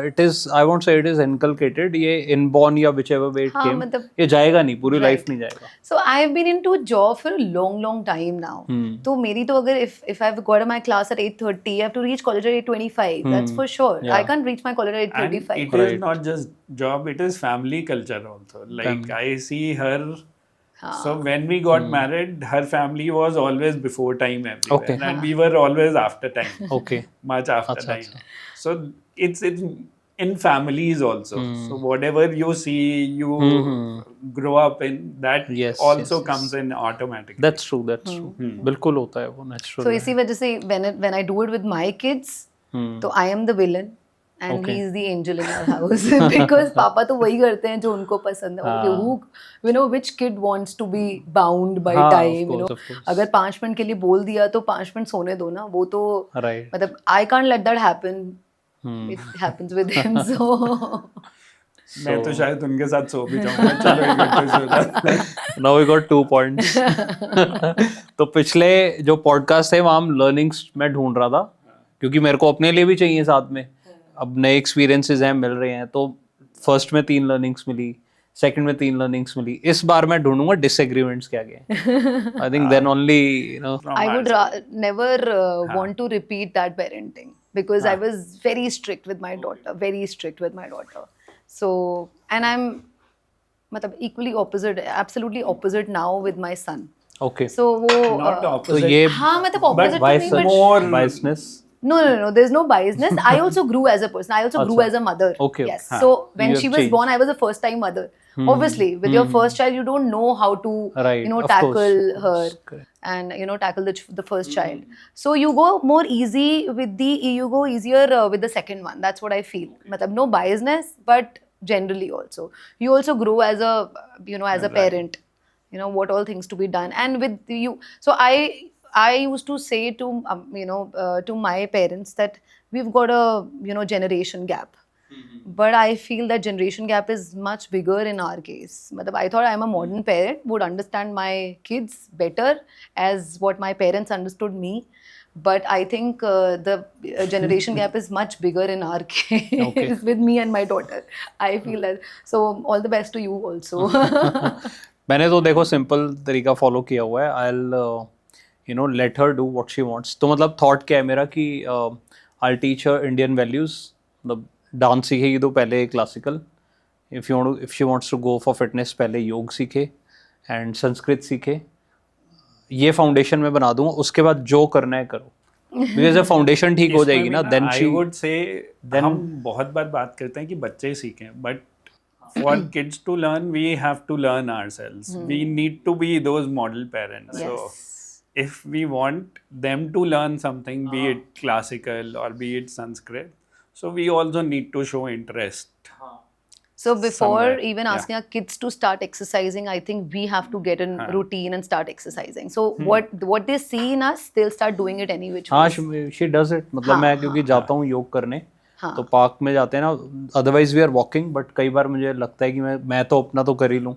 Speaker 2: it is, I won't say it is inculcated, ये इनबॉर्न या whichever way it
Speaker 3: हाँ,
Speaker 2: came,
Speaker 3: मतलब
Speaker 2: ये जाएगा नहीं, पूरी लाइफ नहीं जाएगा।
Speaker 3: So I've been into job for a long time now. तो मेरी तो अगर if I've got my class at 8:30, I have to reach college at 8:25. That's for sure. I can't reach my college at
Speaker 1: And
Speaker 3: 8:35.
Speaker 1: it is not just job, it is family culture also. Like I see her. So when we got married, her family was always before time everywhere,
Speaker 2: Okay.
Speaker 1: and we were always after time.
Speaker 2: Okay.
Speaker 1: Much after time. So it's in families also. So whatever you see, you grow up in, that
Speaker 2: Yes,
Speaker 1: also
Speaker 2: yes,
Speaker 1: comes in automatically.
Speaker 2: That's true, that's true. बिल्कुल होता है वो, natural.
Speaker 3: So इसी वजह से when I do it with my kids, तो I am the villain and he is the angel in our house because पापा तो वही करते हैं जो उनको पसंद है। Okay, which kid wants to be bound by
Speaker 2: हाँ,
Speaker 3: time,
Speaker 2: of course.
Speaker 3: अगर 5 मिनट के लिए बोल दिया तो 5 मिनट सोने दो ना, वो तो
Speaker 2: Right.
Speaker 3: मतलब I can't let that happen. It happens with him, so
Speaker 1: मैं तो शायद उनके साथ सो भी जाऊंगा। चलो इकट्ठे सो जाते हैं।
Speaker 2: Now we got 2 points. तो पिछले जो पॉडकास्ट थे वहाँ हम लर्निंग्स मैं ढूंढ रहा था, क्योंकि मेरे को अपने लिए भी चाहिए साथ में। अब नए एक्सपीरियंसेस हैं, मिल रहे हैं, तो फर्स्ट में 3 लर्निंग्स मिली, सेकंड में 3 लर्निंग्स मिली। इस बार मैं ढूंढूंगा डिसएग्रीमेंट्स क्या गए। I think then only
Speaker 3: I would never want to repeat that parenting because I was very strict with my daughter, very strict with my daughter. So, and I'm मतलब equally opposite, absolutely opposite now with my son.
Speaker 2: Okay.
Speaker 3: So वो
Speaker 1: Not
Speaker 2: तो
Speaker 1: opposite.
Speaker 2: ये
Speaker 3: हाँ मतलब opposite तो नहीं, but
Speaker 1: more
Speaker 2: बाइसनेस।
Speaker 3: no, there's no biasness. I also grew as a person. I also grew as a mother.
Speaker 2: Okay,
Speaker 3: Yes.
Speaker 2: okay.
Speaker 3: So
Speaker 2: You
Speaker 3: when
Speaker 2: have
Speaker 3: she was
Speaker 2: changed.
Speaker 3: born, I was a first time mother. Obviously, with your first child, you don't know how to,
Speaker 2: Right, of
Speaker 3: tackle
Speaker 2: course, of
Speaker 3: her
Speaker 2: course, correct.
Speaker 3: and tackle the first child. So you go more easy with you go easier with the second one. That's what I feel. Matlab, no biasness, but generally also you also grow as a as a parent. What all things to be done, and with you. So I used to say to to my parents that we've got a generation gap. But I feel that generation gap is much bigger in our case. Matlab, I thought I'm a modern parent, would understand my kids better as what my parents understood me. But I think the generation gap is much bigger in our case
Speaker 2: Okay.
Speaker 3: with me and my daughter. I feel that. So all the best to you also.
Speaker 2: मैंने तो देखो simple तरीका follow किया हुआ है. I'll let her do what she wants. तो मतलब thought क्या है मेरा कि I'll teach her Indian values. मतलब डांस सीखेगी तो पहले classical, if she wants to go for fitness पहले योग सीखे एंड संस्कृत सीखे. ये फाउंडेशन में बना दूंगा, उसके बाद जो करना है करो. बिकॉज जब फाउंडेशन ठीक हो जाएगी ना, देन
Speaker 1: आई वुड से हम बहुत बार बात करते हैं कि बच्चे सीखें, but for kids to learn we have to learn ourselves. We need to be those model parents. So if we want them to learn something, be it classical or be it Sanskrit, so we also need to show interest.
Speaker 3: So before
Speaker 1: Somewhere,
Speaker 3: even
Speaker 1: yeah.
Speaker 3: asking our kids to start exercising, I think we have to get in routine and start exercising. So what they see in us, they'll start doing it any which
Speaker 2: हाँ,
Speaker 3: way.
Speaker 2: she does it. मतलब मैं क्योंकि जाता हूँ योग करने, तो park में जाते हैं ना, otherwise we are walking, but कई बार मुझे लगता है कि मैं तो अपना तो कर ही लूँ,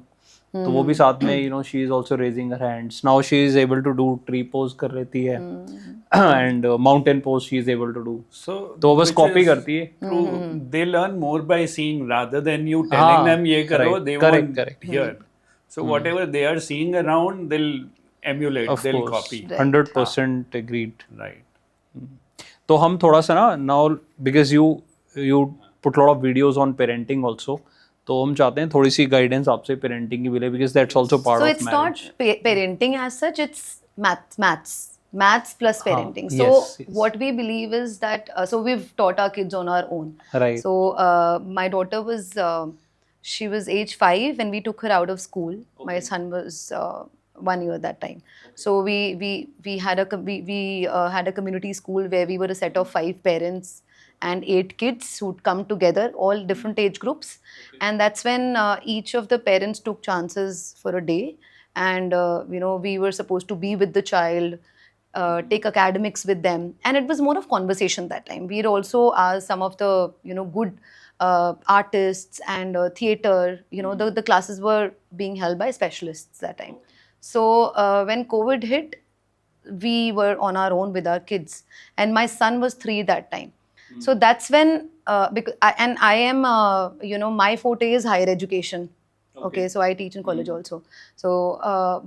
Speaker 2: तो वो भी साथ में she is also raising her hands. Now she is able to do tree pose कर लेती है and mountain pose she is able to do.
Speaker 1: So
Speaker 2: तो वो बस
Speaker 1: which
Speaker 2: कॉपी
Speaker 1: is
Speaker 2: करती है.
Speaker 1: true. They learn more by seeing rather than you telling them ये करो.
Speaker 2: right.
Speaker 1: They
Speaker 2: Correct,
Speaker 1: won't hear. So whatever they are seeing around, they'll emulate.
Speaker 2: Of
Speaker 1: They'll
Speaker 2: course,
Speaker 1: copy.
Speaker 2: 100% agreed.
Speaker 1: Right.
Speaker 2: तो हम थोड़ा सा ना, now because you put lot of videos on parenting also, तो हम चाहते हैं थोड़ी सी गाइडेंस आपसे पेरेंटिंग की मिले, because that's also part
Speaker 3: So
Speaker 2: of
Speaker 3: it's
Speaker 2: marriage.
Speaker 3: not parenting as such, it's maths plus parenting. So
Speaker 2: yes, yes.
Speaker 3: what we believe is that, so we've taught our kids on our own.
Speaker 2: Right.
Speaker 3: So my daughter was, she was age 5 when we took her out of school. My son was 1 year that time. So we had a community school where we were a set of 5 parents and 8 kids who'd come together, all different age groups. And that's when each of the parents took chances for a day. And, we were supposed to be with the child, take academics with them. And it was more of conversation that time. We had also asked some of the, good artists and theater, the classes were being held by specialists that time. So when COVID hit, we were on our own with our kids. And my son was 3 that time. So that's when, because I am, my forte is higher education. Okay, so I teach in college also. So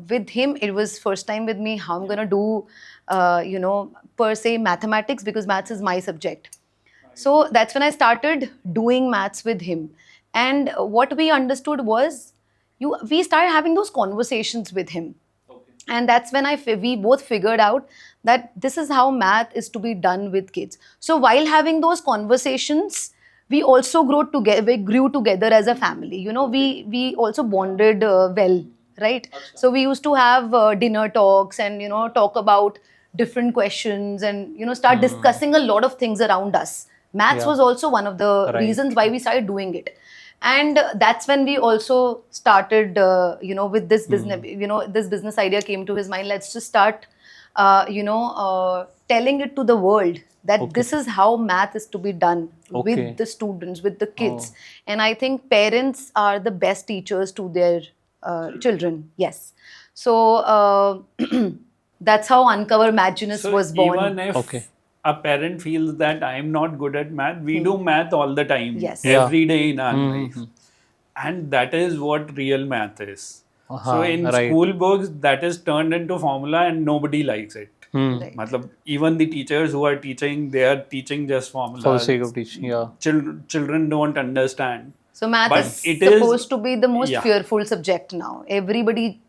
Speaker 3: with him, it was first time with me how I'm going to do, per se mathematics, because maths is my subject. So that's when I started doing maths with him. And what we understood was, we started having those conversations with him. And that's when we both figured out that this is how math is to be done with kids. So while having those conversations, we also grew together as a family. We also bonded well, right? So we used to have dinner talks and, talk about different questions and, start discussing a lot of things around us. Maths was also one of the reasons why we started doing it. And that's when we also started, with this business, this business idea came to his mind. Let's just start, telling it to the world that this is how math is to be done with the students, with the kids. And I think parents are the best teachers to their children. Yes. So that's how Uncover Madness was born.
Speaker 1: Even if a parent feels that I'm not good at math, we do math all the time.
Speaker 3: Yes.
Speaker 1: Every day in our life. And that is what real math is. So in school books, that is turned into formula and nobody likes it.
Speaker 3: Right.
Speaker 1: Matlab, even the teachers who are teaching, they are teaching just formulas.
Speaker 2: For the sake of teaching, yeah.
Speaker 1: Children don't understand.
Speaker 3: So math
Speaker 1: But
Speaker 3: is
Speaker 1: it is-
Speaker 3: supposed to be the most fearful subject now. Everybody,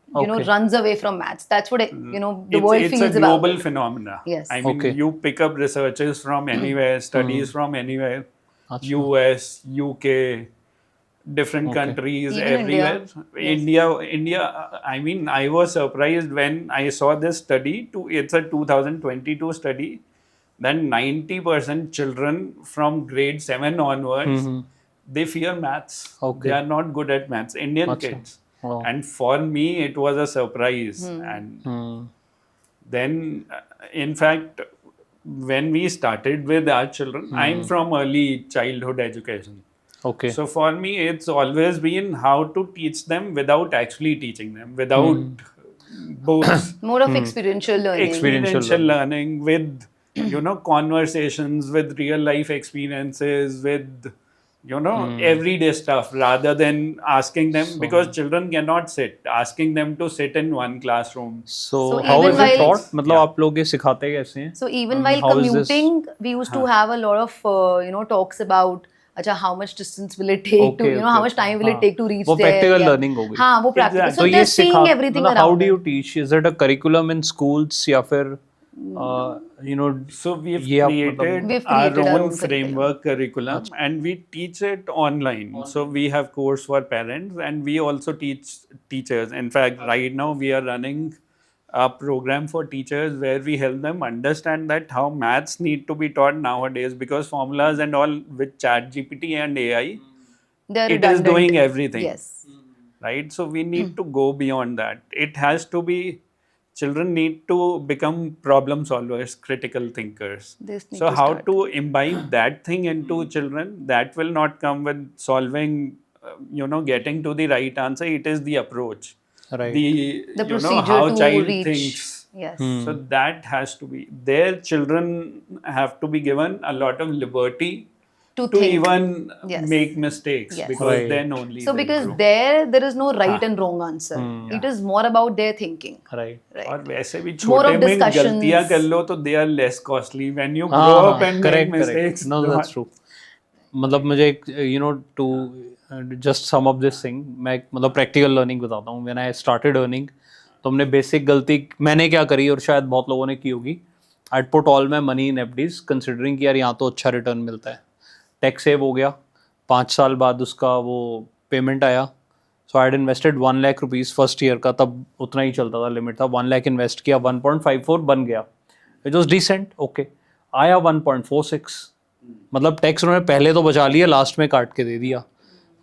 Speaker 3: runs away from maths. That's what, the world
Speaker 1: It's
Speaker 3: feels
Speaker 1: a
Speaker 3: about
Speaker 1: global
Speaker 3: it.
Speaker 1: phenomena.
Speaker 3: Yes.
Speaker 1: I mean, you pick up researches from anywhere, studies from anywhere, US, UK, different countries,
Speaker 3: Even
Speaker 1: everywhere.
Speaker 3: India.
Speaker 1: India. I mean, I was surprised when I saw this study. It's a 2022 study. Then 90% children from grade 7 onwards, they fear maths. They are not good at maths. Indian kids.
Speaker 2: Wow.
Speaker 1: And for me, it was a surprise. And then, in fact, when we started with our children, I'm from early childhood education.
Speaker 2: Okay.
Speaker 1: So for me, it's always been how to teach them without actually teaching them, without books,
Speaker 3: More of experiential learning.
Speaker 1: experiential learning with, you know, conversations, with real life experiences, with, you know, everyday stuff, rather than asking them, because children cannot sit, asking them to sit in one classroom.
Speaker 2: So
Speaker 3: So
Speaker 2: how
Speaker 3: even
Speaker 2: is it
Speaker 3: while-
Speaker 2: taught? मतलब
Speaker 1: Yeah.
Speaker 2: आप लोग ये सिखाते कैसे हैं?
Speaker 3: So even while
Speaker 2: how is this?
Speaker 3: commuting, we used to have a lot of talks about अच्छा how much distance will it take to how much time will it take to reach
Speaker 2: वो
Speaker 3: there.
Speaker 2: practical
Speaker 3: Yeah.
Speaker 2: learning हो गई.
Speaker 3: हाँ वो practical.
Speaker 1: Exactly.
Speaker 3: So
Speaker 2: ये
Speaker 3: they're seeing everything
Speaker 2: मतलब
Speaker 3: around.
Speaker 2: how do you
Speaker 3: it.
Speaker 2: teach? Is it a curriculum in schools या फिर you know
Speaker 1: So we've
Speaker 2: ये आप
Speaker 1: created,
Speaker 3: We've
Speaker 1: our
Speaker 3: created our
Speaker 1: own
Speaker 3: own
Speaker 1: framework curriculum, and we teach it online. So we have course for parents, and we also teach teachers. In fact, right now we are running a program for teachers where we help them understand that how maths need to be taught nowadays, because formulas and all with ChatGPT and AI,
Speaker 3: They're
Speaker 1: it is
Speaker 3: redundant.
Speaker 1: doing everything.
Speaker 3: Yes.
Speaker 1: Right? So we need to go beyond that. It has to be, children need to become problem solvers, critical thinkers.
Speaker 3: They need
Speaker 1: So
Speaker 3: to
Speaker 1: how
Speaker 3: start.
Speaker 1: to imbibe that thing into children, that will not come with solving, getting to the right answer. It is the approach.
Speaker 2: Right.
Speaker 3: The
Speaker 1: How
Speaker 3: procedure to
Speaker 1: child
Speaker 3: reach.
Speaker 1: thinks.
Speaker 3: Yes.
Speaker 1: So that has to be, their children have to be given a lot of liberty
Speaker 3: To
Speaker 1: to
Speaker 3: think.
Speaker 1: even
Speaker 3: Yes.
Speaker 1: make mistakes,
Speaker 3: Yes.
Speaker 1: because
Speaker 2: Right.
Speaker 1: then only
Speaker 3: So
Speaker 1: they
Speaker 3: because
Speaker 1: grow.
Speaker 3: there is no right and wrong answer. It is more about their thinking.
Speaker 2: Right.
Speaker 3: Right.
Speaker 1: और वैसे भी
Speaker 3: More
Speaker 1: छोटे
Speaker 3: of
Speaker 1: में
Speaker 3: discussions.
Speaker 1: गलतियां कर लो तो they are less costly. When you grow
Speaker 2: हाँ
Speaker 1: up and
Speaker 2: correct
Speaker 1: make mistakes,
Speaker 2: correct. No, that's true. मतलब मुझे to just sum up this thing, मैं मतलब practical learning बताता हूँ. When I started earning, तो हमने basic गलती मैंने क्या करी और शायद बहुत लोगों ने की होगी. I'd put all my money in FDs, considering कि यार यहाँ तो अच्छा रिटर्न मिलता है. टैक्स सेव हो गया, 5 साल बाद उसका वो पेमेंट आया. So I had invested 1 lakh rupees first year का, तब उतना ही चलता था, लिमिट था. 1 लाख इन्वेस्ट किया, 1.54 बन गया, इट वॉज डिसेंट. ओके, आया 1.46, मतलब टैक्स उन्होंने पहले तो बचा लिया, लास्ट में काट के दे दिया.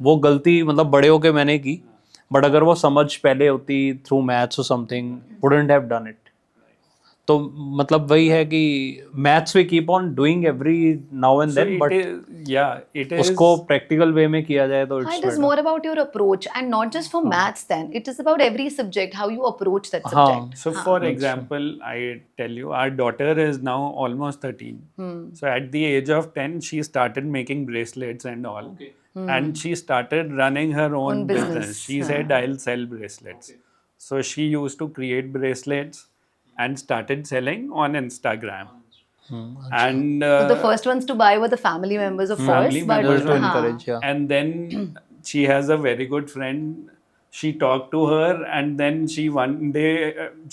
Speaker 2: वो गलती मतलब बड़े होके मैंने की, बट अगर वो समझ पहले होती थ्रू मैथ्स और something, wouldn't have done it. तो मतलब वही है कि maths we keep on doing every now and then, but
Speaker 1: it is
Speaker 2: उसको प्रैक्टिकल वे में किया जाए तो
Speaker 3: It
Speaker 2: it's
Speaker 3: is more about your approach, and not just for maths then. It is about every subject, how you approach that subject.
Speaker 1: So, for example, I tell you, our daughter is now almost 13. So, at the age of 10, she started making bracelets and all. And she started running her own business. She said, I'll sell bracelets. So, she used to create bracelets and started selling on Instagram. And
Speaker 3: So the first ones to buy were the family members, of
Speaker 1: family
Speaker 3: course. But
Speaker 1: members
Speaker 2: to
Speaker 1: only.
Speaker 2: encourage, yeah.
Speaker 1: And then she has a very good friend. She talked to her, and then she one day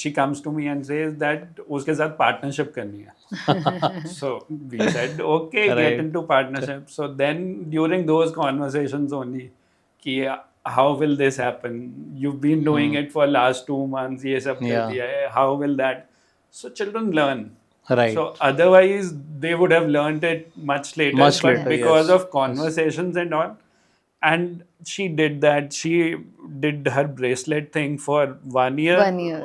Speaker 1: she comes to me and says that उसके साथ partnership करनी है. So we said okay, get into partnership. So then during those conversations only, कि how will this happen? You've been doing it for last 2 months. ये सब कर दिया है. How will that? So children learn.
Speaker 2: Right.
Speaker 1: So otherwise they would have learned it much later.
Speaker 2: Much
Speaker 1: but
Speaker 2: later,
Speaker 1: because
Speaker 2: yes.
Speaker 1: of conversations and all. And she did that. She did her bracelet thing for 1 year.
Speaker 3: 1 year.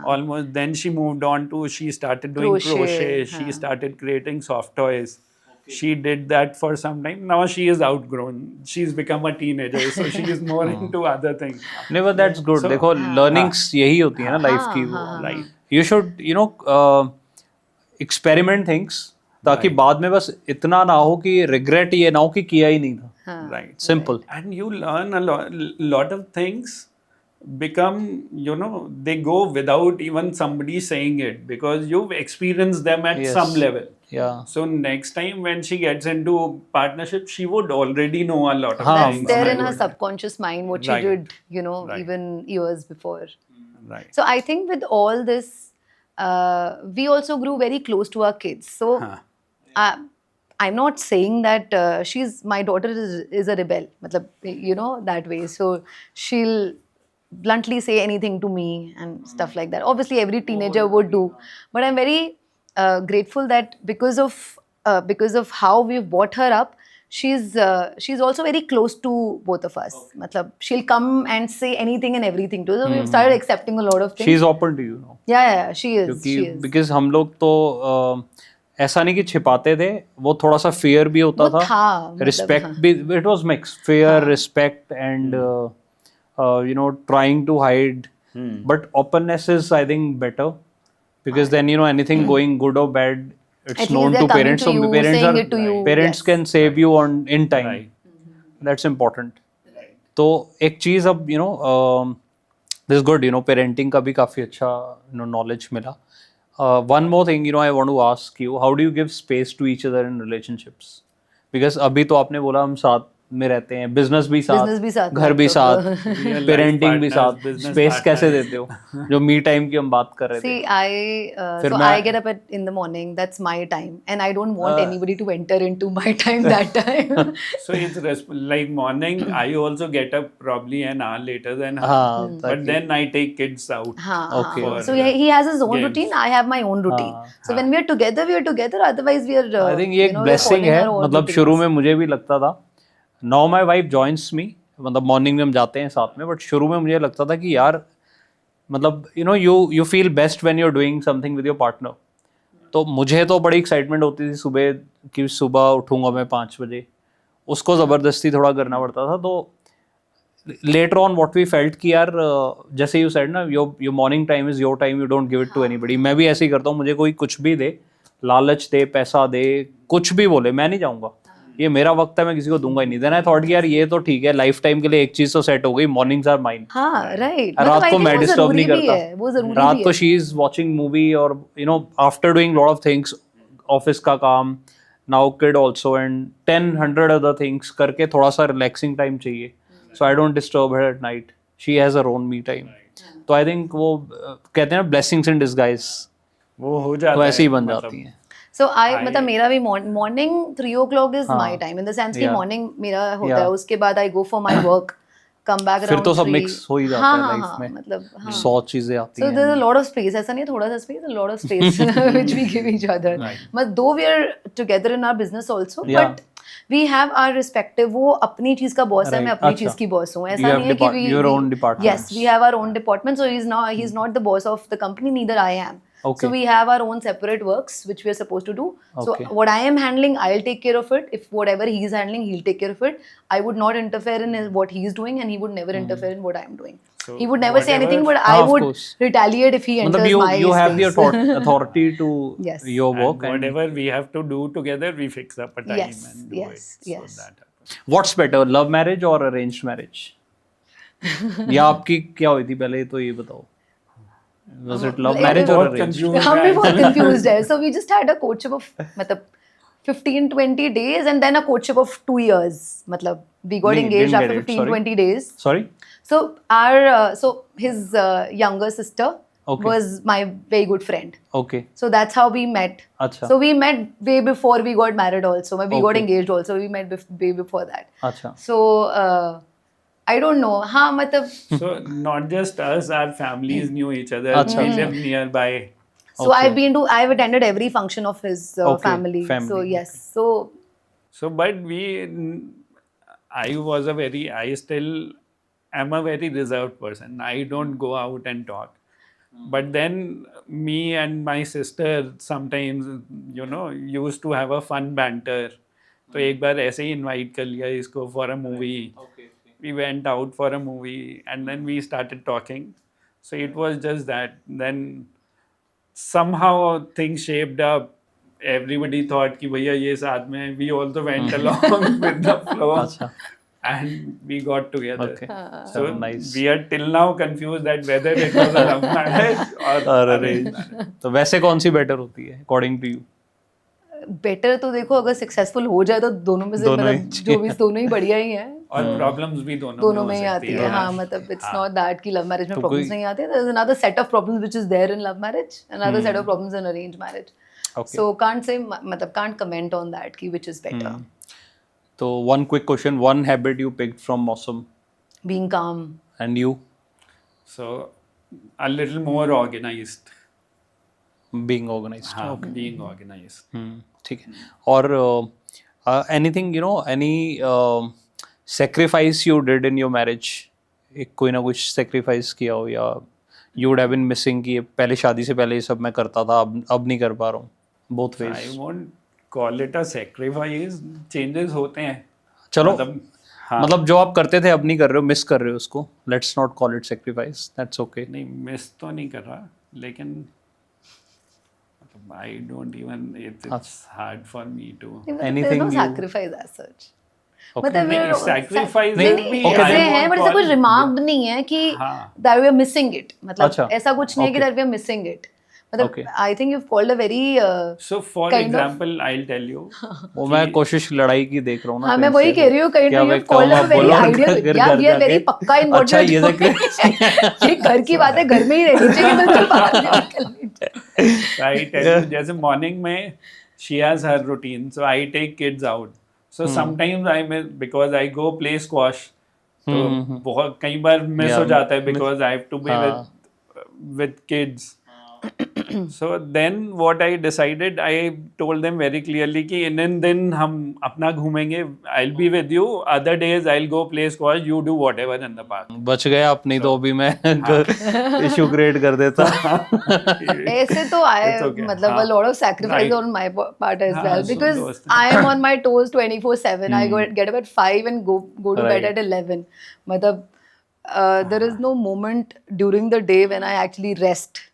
Speaker 1: Almost. Then she moved on to, she started doing crochet. She
Speaker 3: हाँ.
Speaker 1: started creating soft toys. She did that for some time. Now she is outgrown. She's become a teenager. So she is more into other things.
Speaker 2: Never, that's good.
Speaker 1: So-
Speaker 2: देखो learnings यही होती है ना life की.
Speaker 1: Right.
Speaker 2: You should experiment things, ताकि बाद में बस इतना ना हो कि regret ये ना हो कि किया ही नहीं था.
Speaker 1: Right.
Speaker 2: Simple.
Speaker 1: And you learn a lot of things become, they go without even somebody saying it, because you've experienced them at
Speaker 2: Yes.
Speaker 1: some level.
Speaker 2: Yeah.
Speaker 1: So next time when she gets into partnership, she would already know a lot of
Speaker 3: That's
Speaker 1: things.
Speaker 3: there
Speaker 1: that
Speaker 3: in her
Speaker 1: would-
Speaker 3: subconscious mind, what she
Speaker 1: Right.
Speaker 3: did,
Speaker 1: Right.
Speaker 3: even years before.
Speaker 1: Right.
Speaker 3: So I think with all this, we also grew very close to our kids. So I'm not saying that my daughter is a rebel, matlab, that way. So she'll bluntly say anything to me and stuff like that. Obviously, every teenager would do. But I'm very grateful that because of how we've brought her up, she's also very close to both of us. Matlab, she'll come and say anything and everything to us. So we've started accepting a lot of things.
Speaker 2: She's open to you now.
Speaker 3: Yeah, she is.
Speaker 2: क्योंकि
Speaker 3: She is.
Speaker 2: Because हम लोग तो ऐसा नहीं कि छिपाते थे, वो थोड़ा सा फेयर भी होता
Speaker 3: वो था, मतलब,
Speaker 2: रिस्पेक्ट
Speaker 3: हाँ.
Speaker 2: भी. It was mix fair, respect and trying to hide but openness is, I think, better, because then, you know, anything going good or bad, it's
Speaker 3: At least
Speaker 2: known
Speaker 3: they're
Speaker 2: to
Speaker 3: coming
Speaker 2: parents.
Speaker 3: to
Speaker 2: So
Speaker 3: you,
Speaker 2: parents
Speaker 3: saying
Speaker 2: are
Speaker 3: it to you.
Speaker 2: parents
Speaker 3: Yes.
Speaker 2: can save you on in time.
Speaker 1: Right.
Speaker 2: That's important. तो एक चीज अब you know this is good, you know, parenting का भी काफी अच्छा, you know, knowledge मिला. One more thing, you know, I want to ask you, how do you give space to each other in relationships? Because अभी तो आपने बोला हम साथ में रहते हैं, बिजनेस भी
Speaker 3: Business भी
Speaker 2: साथ,
Speaker 3: साथ,
Speaker 2: घर भी साथ,
Speaker 1: Real life
Speaker 2: पेरेंटिंग भी
Speaker 1: partners,
Speaker 2: साथ,
Speaker 1: business
Speaker 2: स्पेस कैसे
Speaker 1: partners.
Speaker 2: देते हो जो मी टाइम की हम बात कर रहे थे?
Speaker 3: See,
Speaker 2: फिर
Speaker 3: so
Speaker 2: मैं-
Speaker 3: I get up in the morning. That's my time, and I don't want anybody to enter into my time that time.
Speaker 1: So it's like morning. I also get up probably an hour later than her,
Speaker 2: हाँ,
Speaker 1: but then I take kids out.
Speaker 2: Okay.
Speaker 1: for,
Speaker 3: So he has his own
Speaker 1: games.
Speaker 3: routine. I have my own routine. So when we are together, we are together. Otherwise, we are.
Speaker 2: I think ये एक
Speaker 3: we're
Speaker 2: blessing
Speaker 3: following
Speaker 2: है.
Speaker 3: our own
Speaker 2: मतलब
Speaker 3: routines.
Speaker 2: शुरू में मुझे भी लगता था, नाउ माई वाइफ जॉइंस मी, मतलब मॉर्निंग में हम जाते हैं साथ में, बट शुरू में मुझे लगता था कि यार मतलब you know you feel best when you are doing something with your partner. तो मुझे तो बड़ी एक्साइटमेंट होती थी सुबह कि सुबह उठूंगा मैं 5 बजे, उसको ज़बरदस्ती थोड़ा करना पड़ता था. तो later on what we felt कि यार जैसे यू सेड ना, your morning time is your time, you don't give it to anybody. मैं भी ऐसे ही करता हूँ, मुझे कोई कुछ भी दे, लालच दे, पैसा दे, कुछ भी बोले, मैं नहीं जाऊँगा, ये मेरा वक्त है, मैं किसी को दूंगा ही नहीं. देन आई थॉट कि यार ये तो ठीक है, लाइफ टाइम के लिए एक चीज तो सेट हो गई, मॉर्निंग्स आर माइन.
Speaker 3: हाँ, right.
Speaker 2: रात को मैं डिस्टर्ब नहीं करता,
Speaker 3: वो जरूरी
Speaker 2: रात
Speaker 3: भी
Speaker 2: को
Speaker 3: है.
Speaker 2: शी इज वॉचिंग मूवी और you know after doing lot of things, office का काम, now kid also and 10-100 other things करके थोड़ा सा रिलैक्सिंग टाइम चाहिए. So I don't disturb her at night, she has her own me time. तो I think वो कहते हैं ना ब्लेसिंग्स इन डिसगाइज,
Speaker 1: वो हो जाता
Speaker 2: तो ऐसे ही
Speaker 1: है,
Speaker 2: बन
Speaker 1: मतलब,
Speaker 2: जाती हैं.
Speaker 3: So मतलब मेरा भी morning 3 o'clock is
Speaker 2: हाँ.
Speaker 3: my time in the sense कि
Speaker 2: Yeah.
Speaker 3: morning मेरा होता
Speaker 2: Yeah.
Speaker 3: है, उसके बाद I go for my work, come back
Speaker 2: फिर
Speaker 3: around
Speaker 2: तो सब
Speaker 3: 3.
Speaker 2: मिक्स हो ही जाता
Speaker 3: हाँ,
Speaker 2: है
Speaker 3: हाँ,
Speaker 2: लाइफ
Speaker 3: हाँ,
Speaker 2: में,
Speaker 3: मतलब हाँ.
Speaker 2: 100 चीजें आती
Speaker 3: So
Speaker 2: हैं.
Speaker 3: there's a lot of space. ऐसा नहीं है थोड़ा सा space, a lot of space which we give each other. But though we are together in our business also,
Speaker 2: Yeah.
Speaker 3: but we have our respective. वो अपनी चीज का बॉस है,
Speaker 2: Right.
Speaker 3: मैं अपनी
Speaker 2: अच्छा.
Speaker 3: चीज की बॉस हूँ.
Speaker 2: You
Speaker 3: ऐसा
Speaker 2: have
Speaker 3: नहीं है कि
Speaker 2: your own departments.
Speaker 3: Yes, we have our own department. So he's not the boss of the company. Neither I am.
Speaker 2: Okay.
Speaker 3: So we have our own separate works which we are supposed to do. So
Speaker 2: Okay.
Speaker 3: what I am handling, I'll take care of it. If whatever he is handling, he'll take care of it. I would not interfere in what he is doing, and he would never interfere in what I am doing.
Speaker 1: So
Speaker 3: He would never say
Speaker 1: whatever-
Speaker 3: anything, but
Speaker 2: Ah,
Speaker 3: I
Speaker 2: of
Speaker 3: would
Speaker 2: course.
Speaker 3: retaliate if he enters
Speaker 2: मतलब
Speaker 3: my
Speaker 2: you have the
Speaker 3: space.
Speaker 2: authority to
Speaker 3: Yes.
Speaker 2: your
Speaker 1: and
Speaker 2: work and
Speaker 1: whatever we have to do together, we fix up a time
Speaker 3: Yes,
Speaker 1: and do
Speaker 3: yes,
Speaker 1: it. So
Speaker 3: yes.
Speaker 1: that happens.
Speaker 2: what's better, love marriage or arranged marriage? या आपकी क्या हुई थी पहले, तो ये बताओ. Was it love
Speaker 3: Like,
Speaker 2: marriage or
Speaker 1: बहुत
Speaker 2: arranged?
Speaker 1: confused
Speaker 3: हम भी
Speaker 1: है
Speaker 3: बहुत
Speaker 1: actually.
Speaker 3: confused है. So we just had a courtship of मतलब 15-20 days and then a courtship of 2 years. मतलब we got
Speaker 2: नहीं,
Speaker 3: engaged
Speaker 2: didn't
Speaker 3: after
Speaker 2: get it, sorry.
Speaker 3: 15-20 days.
Speaker 2: Sorry?
Speaker 3: So our so his younger sister
Speaker 2: Okay.
Speaker 3: was my very good friend.
Speaker 2: Okay.
Speaker 3: So that's how we met.
Speaker 2: अच्छा.
Speaker 3: So we met way before we got married also. We got
Speaker 2: Okay.
Speaker 3: engaged also. We met way before that.
Speaker 2: अच्छा.
Speaker 3: So I don't know. हाँ मतलब
Speaker 1: So not just us, our families knew each other.
Speaker 2: अच्छा,
Speaker 1: We
Speaker 2: अच्छा.
Speaker 1: live nearby.
Speaker 3: so
Speaker 2: Okay.
Speaker 3: I've attended every function of his
Speaker 2: Okay,
Speaker 3: family.
Speaker 2: family,
Speaker 3: So
Speaker 2: okay.
Speaker 3: yes. So
Speaker 1: So, but I still am a very reserved person. I don't go out and talk. But then me and my sister sometimes, you know, used to have a fun banter. तो एक बार ऐसे ही invite कर लिया इसको for a movie. We went out for a movie and then we started talking. So it was just that. Then somehow things shaped up. Everybody thought कि भैया ये साथ में है. We also went along with the flow.
Speaker 2: अच्छा.
Speaker 1: And we got together.
Speaker 2: Okay.
Speaker 1: So
Speaker 2: nice.
Speaker 1: we are till now confused that whether it was a love marriage or
Speaker 2: और
Speaker 1: arranged
Speaker 2: arranged.
Speaker 1: marriage.
Speaker 2: तो वैसे कौन सी बेटर होती है according to you?
Speaker 3: Better तो देखो अगर सक्सेसफुल हो जाए तो दोनों में से
Speaker 2: दोनों ही
Speaker 3: मतलब जो भी दोनों ही बढ़िया ही हैं.
Speaker 1: और प्रॉब्लम्स भी दोनों
Speaker 3: दोनों
Speaker 1: हो
Speaker 3: में ही
Speaker 1: सकती
Speaker 3: आती है. हाँ मतलब इट्स नॉट दैट कि लव मैरिज में
Speaker 2: तो
Speaker 3: प्रॉब्लम्स
Speaker 2: कोई-
Speaker 3: नहीं आते. There is another set of problems which is there in love marriage, another set of problems in arrange marriage.
Speaker 2: Okay.
Speaker 3: So can't say मतलब कांट कमेंट ऑन दैट कि which is better.
Speaker 2: तो one quick question, one habit you picked from Mosam,
Speaker 3: being काम.
Speaker 2: and you
Speaker 1: So a little more organized.
Speaker 2: being organized.
Speaker 1: हाँ, being organized.
Speaker 2: ठीक है. और anything, you know, any sacrifice you did in your marriage, एक कोई ना कुछ sacrifice किया हो, या you would have been missing कि पहले शादी से पहले ये सब मैं करता था, अब नहीं कर पा रहा हूँ, both ways.
Speaker 1: I won't call it a sacrifice. Changes होते हैं.
Speaker 2: चलो
Speaker 1: मतलब हाँ।
Speaker 2: मतलब जो आप करते थे अब नहीं कर रहे हो, मिस कर रहे हो उसको. Let's not call it sacrifice, that's okay.
Speaker 1: नहीं मिस तो नहीं कर रहा, लेकिन I don't even, it's hard for me too.
Speaker 3: there's
Speaker 2: Anything
Speaker 3: no
Speaker 2: you-
Speaker 3: sacrifice as such.
Speaker 2: Okay.
Speaker 3: मतलब
Speaker 1: नहीं, sacrifice
Speaker 3: नहीं,
Speaker 1: will
Speaker 3: नहीं,
Speaker 1: be-
Speaker 3: ऐसे
Speaker 1: I
Speaker 3: हैं
Speaker 1: won't
Speaker 3: बट ऐसा
Speaker 1: call-
Speaker 3: कुछ रिमार्क्ड नहीं है कि
Speaker 1: हाँ.
Speaker 3: that we are missing it. मतलब
Speaker 2: अच्छा,
Speaker 3: ऐसा कुछ नहीं है कि
Speaker 2: okay.
Speaker 3: that we are missing it. मतलब
Speaker 2: Okay.
Speaker 3: I think you've called a very
Speaker 1: So for
Speaker 3: kind of-
Speaker 1: example, I'll tell you.
Speaker 2: वो मैं कोशिश लड़ाई की देख रहा हूँ ना.
Speaker 3: हाँ
Speaker 2: कहीं
Speaker 3: मैं वही
Speaker 2: से.
Speaker 3: कह रही हूँ कहीं
Speaker 2: क्या
Speaker 3: तो
Speaker 2: मैं
Speaker 3: you've called
Speaker 2: कहूँ,
Speaker 3: a very
Speaker 2: बोलो,
Speaker 3: ideal.
Speaker 2: घर
Speaker 3: Yeah, we are
Speaker 2: जाके.
Speaker 3: very पक्का in what
Speaker 2: अच्छा,
Speaker 3: we
Speaker 2: ये
Speaker 3: are doing. ये घर की बातें घर में ही रहनी चाहिए, बिल्कुल बाहर नहीं निकलनी चाहिए.
Speaker 1: So I tell you, जैसे morning में she has her routine, so I take kids out. So sometimes I miss because I go play squash. तो बहुत कई बार मिस
Speaker 2: Yeah,
Speaker 1: हो जाता है because I have to be
Speaker 2: हाँ.
Speaker 1: with kids. So then what I decided, I told them very clearly कि इन दिन हम अपना घूमेंगे. I'll be with you. Other days I'll go play squash. You do whatever in the park.
Speaker 2: बच गया अपनी तो अभी मैं इशू क्रिएट कर देता.
Speaker 3: ऐसे तो I
Speaker 1: It's okay.
Speaker 3: मतलब a
Speaker 1: हाँ.
Speaker 3: lot of sacrifice
Speaker 1: Right.
Speaker 3: on my part as
Speaker 1: हाँ,
Speaker 3: well
Speaker 1: so
Speaker 3: because
Speaker 1: those
Speaker 3: I am on my toes 24/7. I get up at 5 and go to bed
Speaker 2: Right.
Speaker 3: at 11. मतलब there is no moment during the day when I actually rest.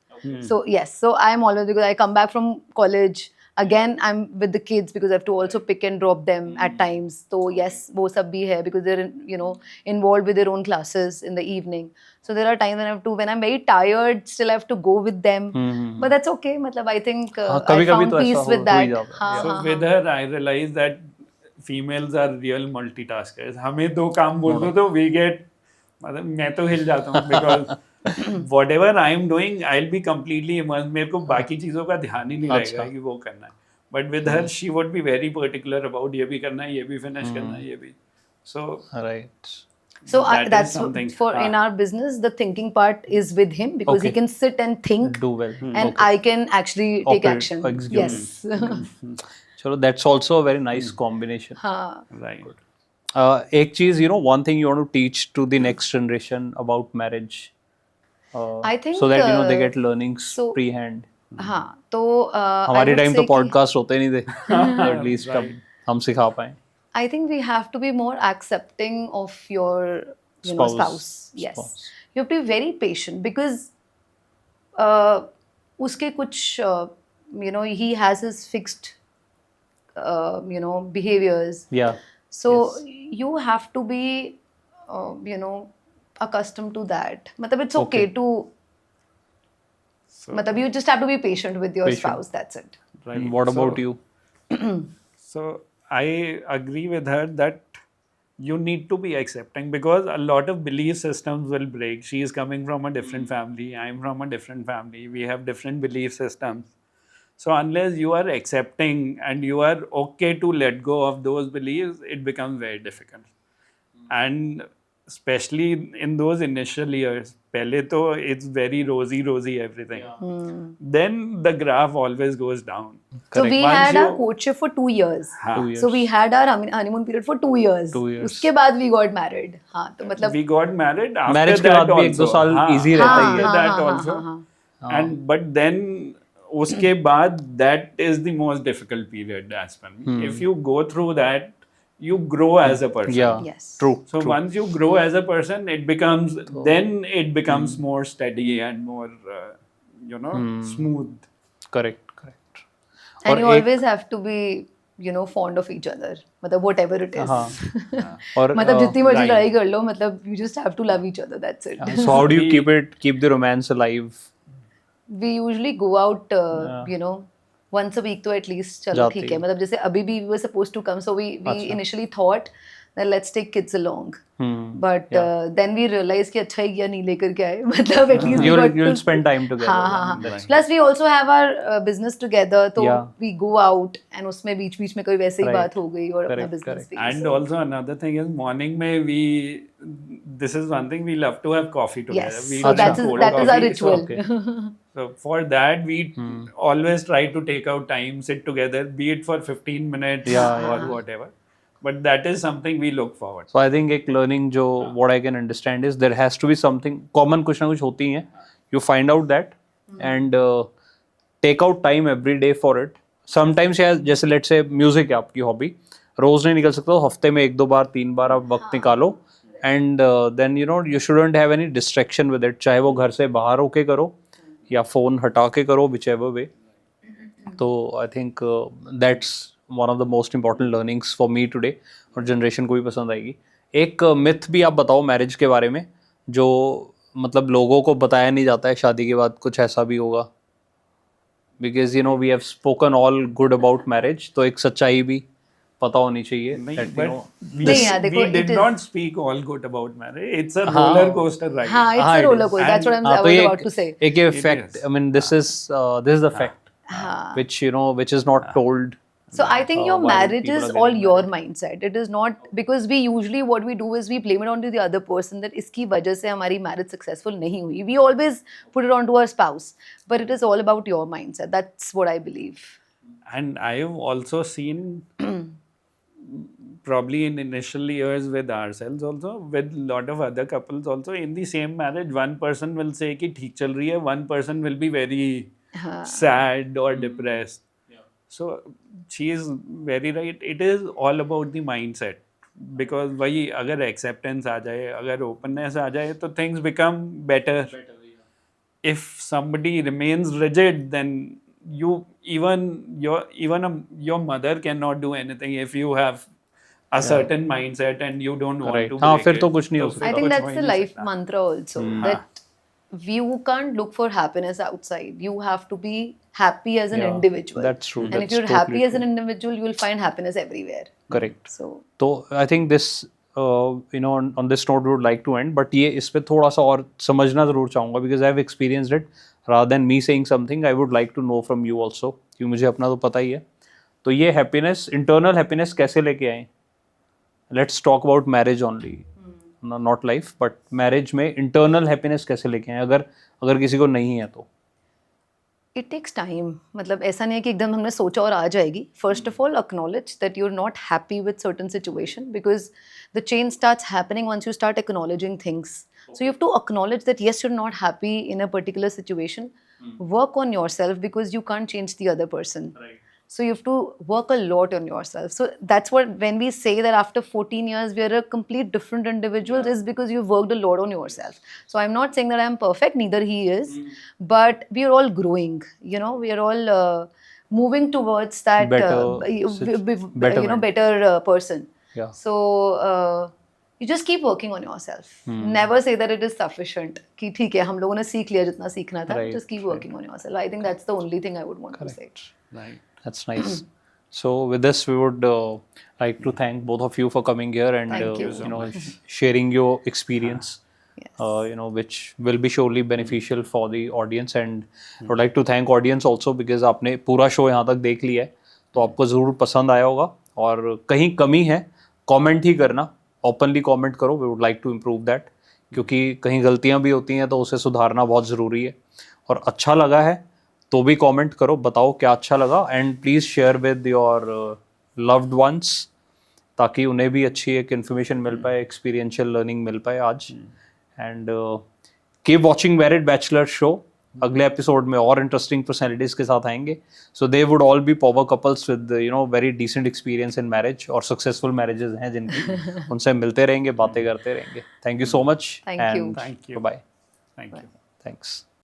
Speaker 3: So yes, so I am always, because I come back from college. Again, I'm with the kids because I have to also pick and drop them at times. So yes, वो सब भी है because they're involved with their own classes in the evening. So there are times when I have to, when I'm very tired, still I have to go with them. But that's okay. मतलब I think I
Speaker 2: कभी-कभी
Speaker 3: found
Speaker 2: तो ऐसा
Speaker 3: peace with
Speaker 2: हो ही
Speaker 3: that.
Speaker 2: जाता है.
Speaker 3: हाँ,
Speaker 1: So
Speaker 3: हाँ,
Speaker 1: with her, I realized that females are real multitaskers. हमें दो काम बोल दो तो we get, मतलब मैं तो हिल जाता हूँ because whatever I am doing, I'll be completely immersed. मेरे को बाकी चीजों का ध्यान ही नहीं रहेगा कि वो करना है. But with her, she would be very particular about ये भी करना है, ये भी finish करना है, ये भी. So
Speaker 2: right.
Speaker 3: So
Speaker 1: That is
Speaker 3: that's
Speaker 1: something.
Speaker 3: for in our business, the thinking part is with him because he
Speaker 2: Okay.
Speaker 3: can sit and think,
Speaker 2: do well.
Speaker 3: and I can actually take
Speaker 2: Operate,
Speaker 3: action.
Speaker 2: execute.
Speaker 3: Yes.
Speaker 2: चलो, that's also a very nice combination.
Speaker 3: हाँ.
Speaker 1: right.
Speaker 2: एक चीज, one thing you want to teach to the next generation about marriage,
Speaker 3: I think,
Speaker 2: so that they get learnings
Speaker 3: so-
Speaker 2: pre-hand.
Speaker 3: हाँ तो
Speaker 2: हमारे time तो podcast होते नहीं थे, एटलीस्ट अब हम सिखा पाए.
Speaker 3: I think we have to be more accepting of your spouse. Yes,
Speaker 2: Spouse.
Speaker 3: you have to be very patient because उसके कुछ he has his fixed behaviors.
Speaker 2: Yeah.
Speaker 3: So you have to be accustomed to that. मतलब it's okay to मतलब you just have to be patient with your
Speaker 2: Patient.
Speaker 3: spouse. That's it.
Speaker 1: Right.
Speaker 2: And what
Speaker 1: So-
Speaker 2: about you?
Speaker 1: So I agree with her that you need to be accepting because a lot of belief systems will break. She is coming from a different family. I'm from a different family. We have different belief systems. So unless you are accepting and you are okay to let go of those beliefs, it becomes very difficult. And especially in those initial years, pehle to it's very rosy everything. Then the graph always goes down.
Speaker 3: So we
Speaker 1: Once
Speaker 3: had our
Speaker 1: you-
Speaker 3: courtship for 2 years.
Speaker 1: हाँ.
Speaker 2: 2 years.
Speaker 3: So we had our honeymoon period for 2 years.
Speaker 2: 2 years.
Speaker 3: उसके बाद we got married. हाँ तो मतलब
Speaker 1: We got married after
Speaker 2: Marriage के
Speaker 1: that
Speaker 2: बाद भी एक दो
Speaker 1: also.
Speaker 2: साल
Speaker 1: हाँ,
Speaker 2: easy रहता ही
Speaker 1: after
Speaker 2: है.
Speaker 1: that
Speaker 3: हाँ,
Speaker 1: also.
Speaker 3: हाँ, हाँ.
Speaker 1: And but then उसके बाद that is the most difficult period as per me. If you go through that, you grow as a person.
Speaker 2: Yeah.
Speaker 3: Yes.
Speaker 2: True.
Speaker 1: So once you grow as a person, it becomes more steady and more smooth.
Speaker 2: Correct.
Speaker 3: And
Speaker 2: और
Speaker 3: you
Speaker 2: एक-
Speaker 3: always have to be fond of each other. मतलब whatever it is.
Speaker 2: हाँ. और
Speaker 3: मतलब जितनी मर्जी
Speaker 1: right.
Speaker 3: लड़ाई कर लो, मतलब you just have to love each other. That's it.
Speaker 2: so how do you
Speaker 1: We-
Speaker 2: keep the romance alive?
Speaker 3: We usually go out, once a week तो at least चलो
Speaker 2: जाते
Speaker 3: ठीक है.
Speaker 2: हो.
Speaker 3: मतलब जैसे अभी भी we were supposed to come, so we
Speaker 2: अच्छा.
Speaker 3: initially thought that let's take kids along. But
Speaker 2: Yeah.
Speaker 3: then we realized कि अच्छा ही किया नहीं लेकर के आए. मतलब at least we got
Speaker 2: You'll
Speaker 3: to
Speaker 2: spend time together.
Speaker 3: हाँ हाँ हाँ.
Speaker 2: That's
Speaker 3: Plus we also have our business together, तो
Speaker 2: Yeah.
Speaker 3: we go out and उसमें बीच में कोई वैसे ही
Speaker 2: Right.
Speaker 3: बात हो गई और अपना
Speaker 2: Correct,
Speaker 3: business
Speaker 2: correct.
Speaker 3: भी.
Speaker 1: And
Speaker 3: So-
Speaker 1: also another thing is morning में this is one thing, we love to have coffee together.
Speaker 3: Yes,
Speaker 1: We
Speaker 3: so
Speaker 1: drink
Speaker 3: that is
Speaker 1: cold
Speaker 3: our
Speaker 1: coffee.
Speaker 3: ritual.
Speaker 2: Okay.
Speaker 1: So for that, we always try to take out time, sit together, be it for 15 minutes
Speaker 2: Yeah,
Speaker 1: or whatever. But that is something we look forward to.
Speaker 2: So I think एक learning जो what I can understand is there has to be something common, कुछ ना कुछ होती हैं. You find out that and take out time every day for it. Sometimes yeah, जैसे let's say music है आपकी hobby. रोज नहीं निकल सकते, तो हफ्ते में 1-2 बार 3 बार आप वक्त निकालो, and then you know you shouldn't have any distraction with it, चाहे वो घर से बाहर होके करो या फ़ोन हटा के करो, विच एवर वे. तो I think that's one of the most important learnings for me today, और जनरेशन को भी पसंद आएगी. एक मिथ भी आप बताओ मैरिज के बारे में, जो मतलब लोगों को बताया नहीं जाता है शादी के बाद कुछ ऐसा भी होगा, because you know we have spoken all good about marriage, तो एक सच्चाई भी पता होनी चाहिए.
Speaker 1: नहीं,
Speaker 2: that, you
Speaker 1: but
Speaker 2: know,
Speaker 3: नहीं यार, देखो,
Speaker 1: we did
Speaker 3: it is-
Speaker 1: not speak all good about marriage. It's a
Speaker 2: हाँ.
Speaker 1: roller coaster ride.
Speaker 3: हाँ, it's
Speaker 2: हाँ,
Speaker 3: a
Speaker 2: it
Speaker 3: roller
Speaker 2: is.
Speaker 3: coaster. That's what I
Speaker 2: हाँ, तो
Speaker 3: was
Speaker 2: ये
Speaker 3: about to say.
Speaker 2: एक fact.
Speaker 1: is.
Speaker 2: I mean, this is the fact,
Speaker 3: हाँ.
Speaker 2: which you know, which is not told.
Speaker 3: So I think your
Speaker 2: why
Speaker 3: marriage
Speaker 2: people
Speaker 3: is
Speaker 2: are
Speaker 3: all
Speaker 2: getting
Speaker 3: your
Speaker 2: married.
Speaker 3: mindset. It is not because we usually what we do is we blame it onto the other person that इसकी वजह से हमारी marriage successful नहीं हुई. We always put it onto our spouse, but it is all about your mindset. That's what I believe.
Speaker 1: And I have also seen, probably in initial years with ourselves also, with a lot of other couples also, in the same marriage, one person will say कि ठीक चल रही है, one person will be very sad or depressed. So she is very right. It is all about the mindset. Because वही अगर acceptance आ जाए, अगर openness आ जाए, तो things become better. If somebody remains rigid, then you your mother cannot do anything if you have a certain mindset and you don't want
Speaker 2: Right.
Speaker 1: to
Speaker 2: हाँ,
Speaker 1: break
Speaker 2: फिर
Speaker 1: it.
Speaker 2: तो कुछ नहीं हो
Speaker 1: फिर
Speaker 3: I
Speaker 2: सकता.
Speaker 3: think
Speaker 1: कुछ
Speaker 3: that's
Speaker 1: हो ही
Speaker 3: the
Speaker 1: नहीं
Speaker 3: life
Speaker 1: सकता.
Speaker 3: mantra also that you can't look for happiness outside. You have to be happy as an
Speaker 2: Yeah,
Speaker 3: individual.
Speaker 2: that's true.
Speaker 3: And
Speaker 2: That's
Speaker 3: if you're
Speaker 2: totally
Speaker 3: happy as an
Speaker 2: true.
Speaker 3: individual, you will find happiness everywhere.
Speaker 2: Correct.
Speaker 3: So
Speaker 2: तो I think this you know on this note would like to end, but ये इस पे थोड़ा सा और समझना ज़रूर चाहूँगा, because I have experienced it. Rather than me saying something, I would like to know from you also, क्योंकि मुझे अपना तो पता ही है. तो ये हैप्पीनेस, इंटरनल हैप्पीनेस कैसे लेके आए? Let's talk about marriage only, not life, but marriage में इंटरनल हैप्पीनेस कैसे लेके आए, अगर किसी को नहीं है तो?
Speaker 3: it takes time. मतलब ऐसा नहीं है कि एकदम हमने सोचा और आ जाएगी. First of all, acknowledge that you're not happy with certain situation because the change starts happening once you start acknowledging things. So you have to acknowledge that yes, you're not happy in a particular situation. Work on yourself because you can't change the other person. So you have to work a lot on yourself. So that's what when we say that after 14 years we are a complete different individuals is because you've worked a lot on yourself. So I'm not saying that I'm perfect, neither he is, but we are all growing. You know, we are all moving towards that
Speaker 2: Better betterment.
Speaker 3: better person.
Speaker 2: Yeah.
Speaker 3: So you just keep working on yourself. Never say that it is sufficient. कि ठीक है हम लोगों ने सीख लिया जितना सीखना था.
Speaker 2: Right,
Speaker 3: Just keep working on yourself. I think that's the only thing I would want to say.
Speaker 1: Right.
Speaker 2: That's nice. So with this, we would like to thank both of you for coming here and
Speaker 3: Thank you
Speaker 2: you know sharing your experience.
Speaker 3: Yes.
Speaker 2: You know, which will be surely beneficial for the audience, and I would like to thank audience also because आपने पूरा show यहाँ तक देख लिया है, तो आपको ज़रूर पसंद आया होगा, और कहीं कमी है कमेंट ही करना, ओपनली कमेंट करो. We would like to improve that, क्योंकि कहीं गलतियाँ भी होती हैं तो उसे सुधारना बहुत ज़रूरी है. और अच्छा लगा है तो भी कमेंट करो, बताओ क्या अच्छा लगा, and please share with your loved ones, ताकि उन्हें भी अच्छी एक इन्फॉर्मेशन मिल पाए, एक्सपीरियंशियल लर्निंग मिल पाए आज. And keep watching married bachelor show. अगले एपिसोड में और इंटरेस्टिंग पर्सनैलिटीज़ के साथ आएंगे. So they would all be power couples with you know very decent experience in marriage, और सक्सेसफुल मैरिजेस हैं जिनकी. उनसे मिलते रहेंगे, बातें करते रहेंगे. Thank you so much.
Speaker 3: Thank you.
Speaker 1: Thank you.
Speaker 2: Bye.
Speaker 1: Thank you.
Speaker 2: Thanks.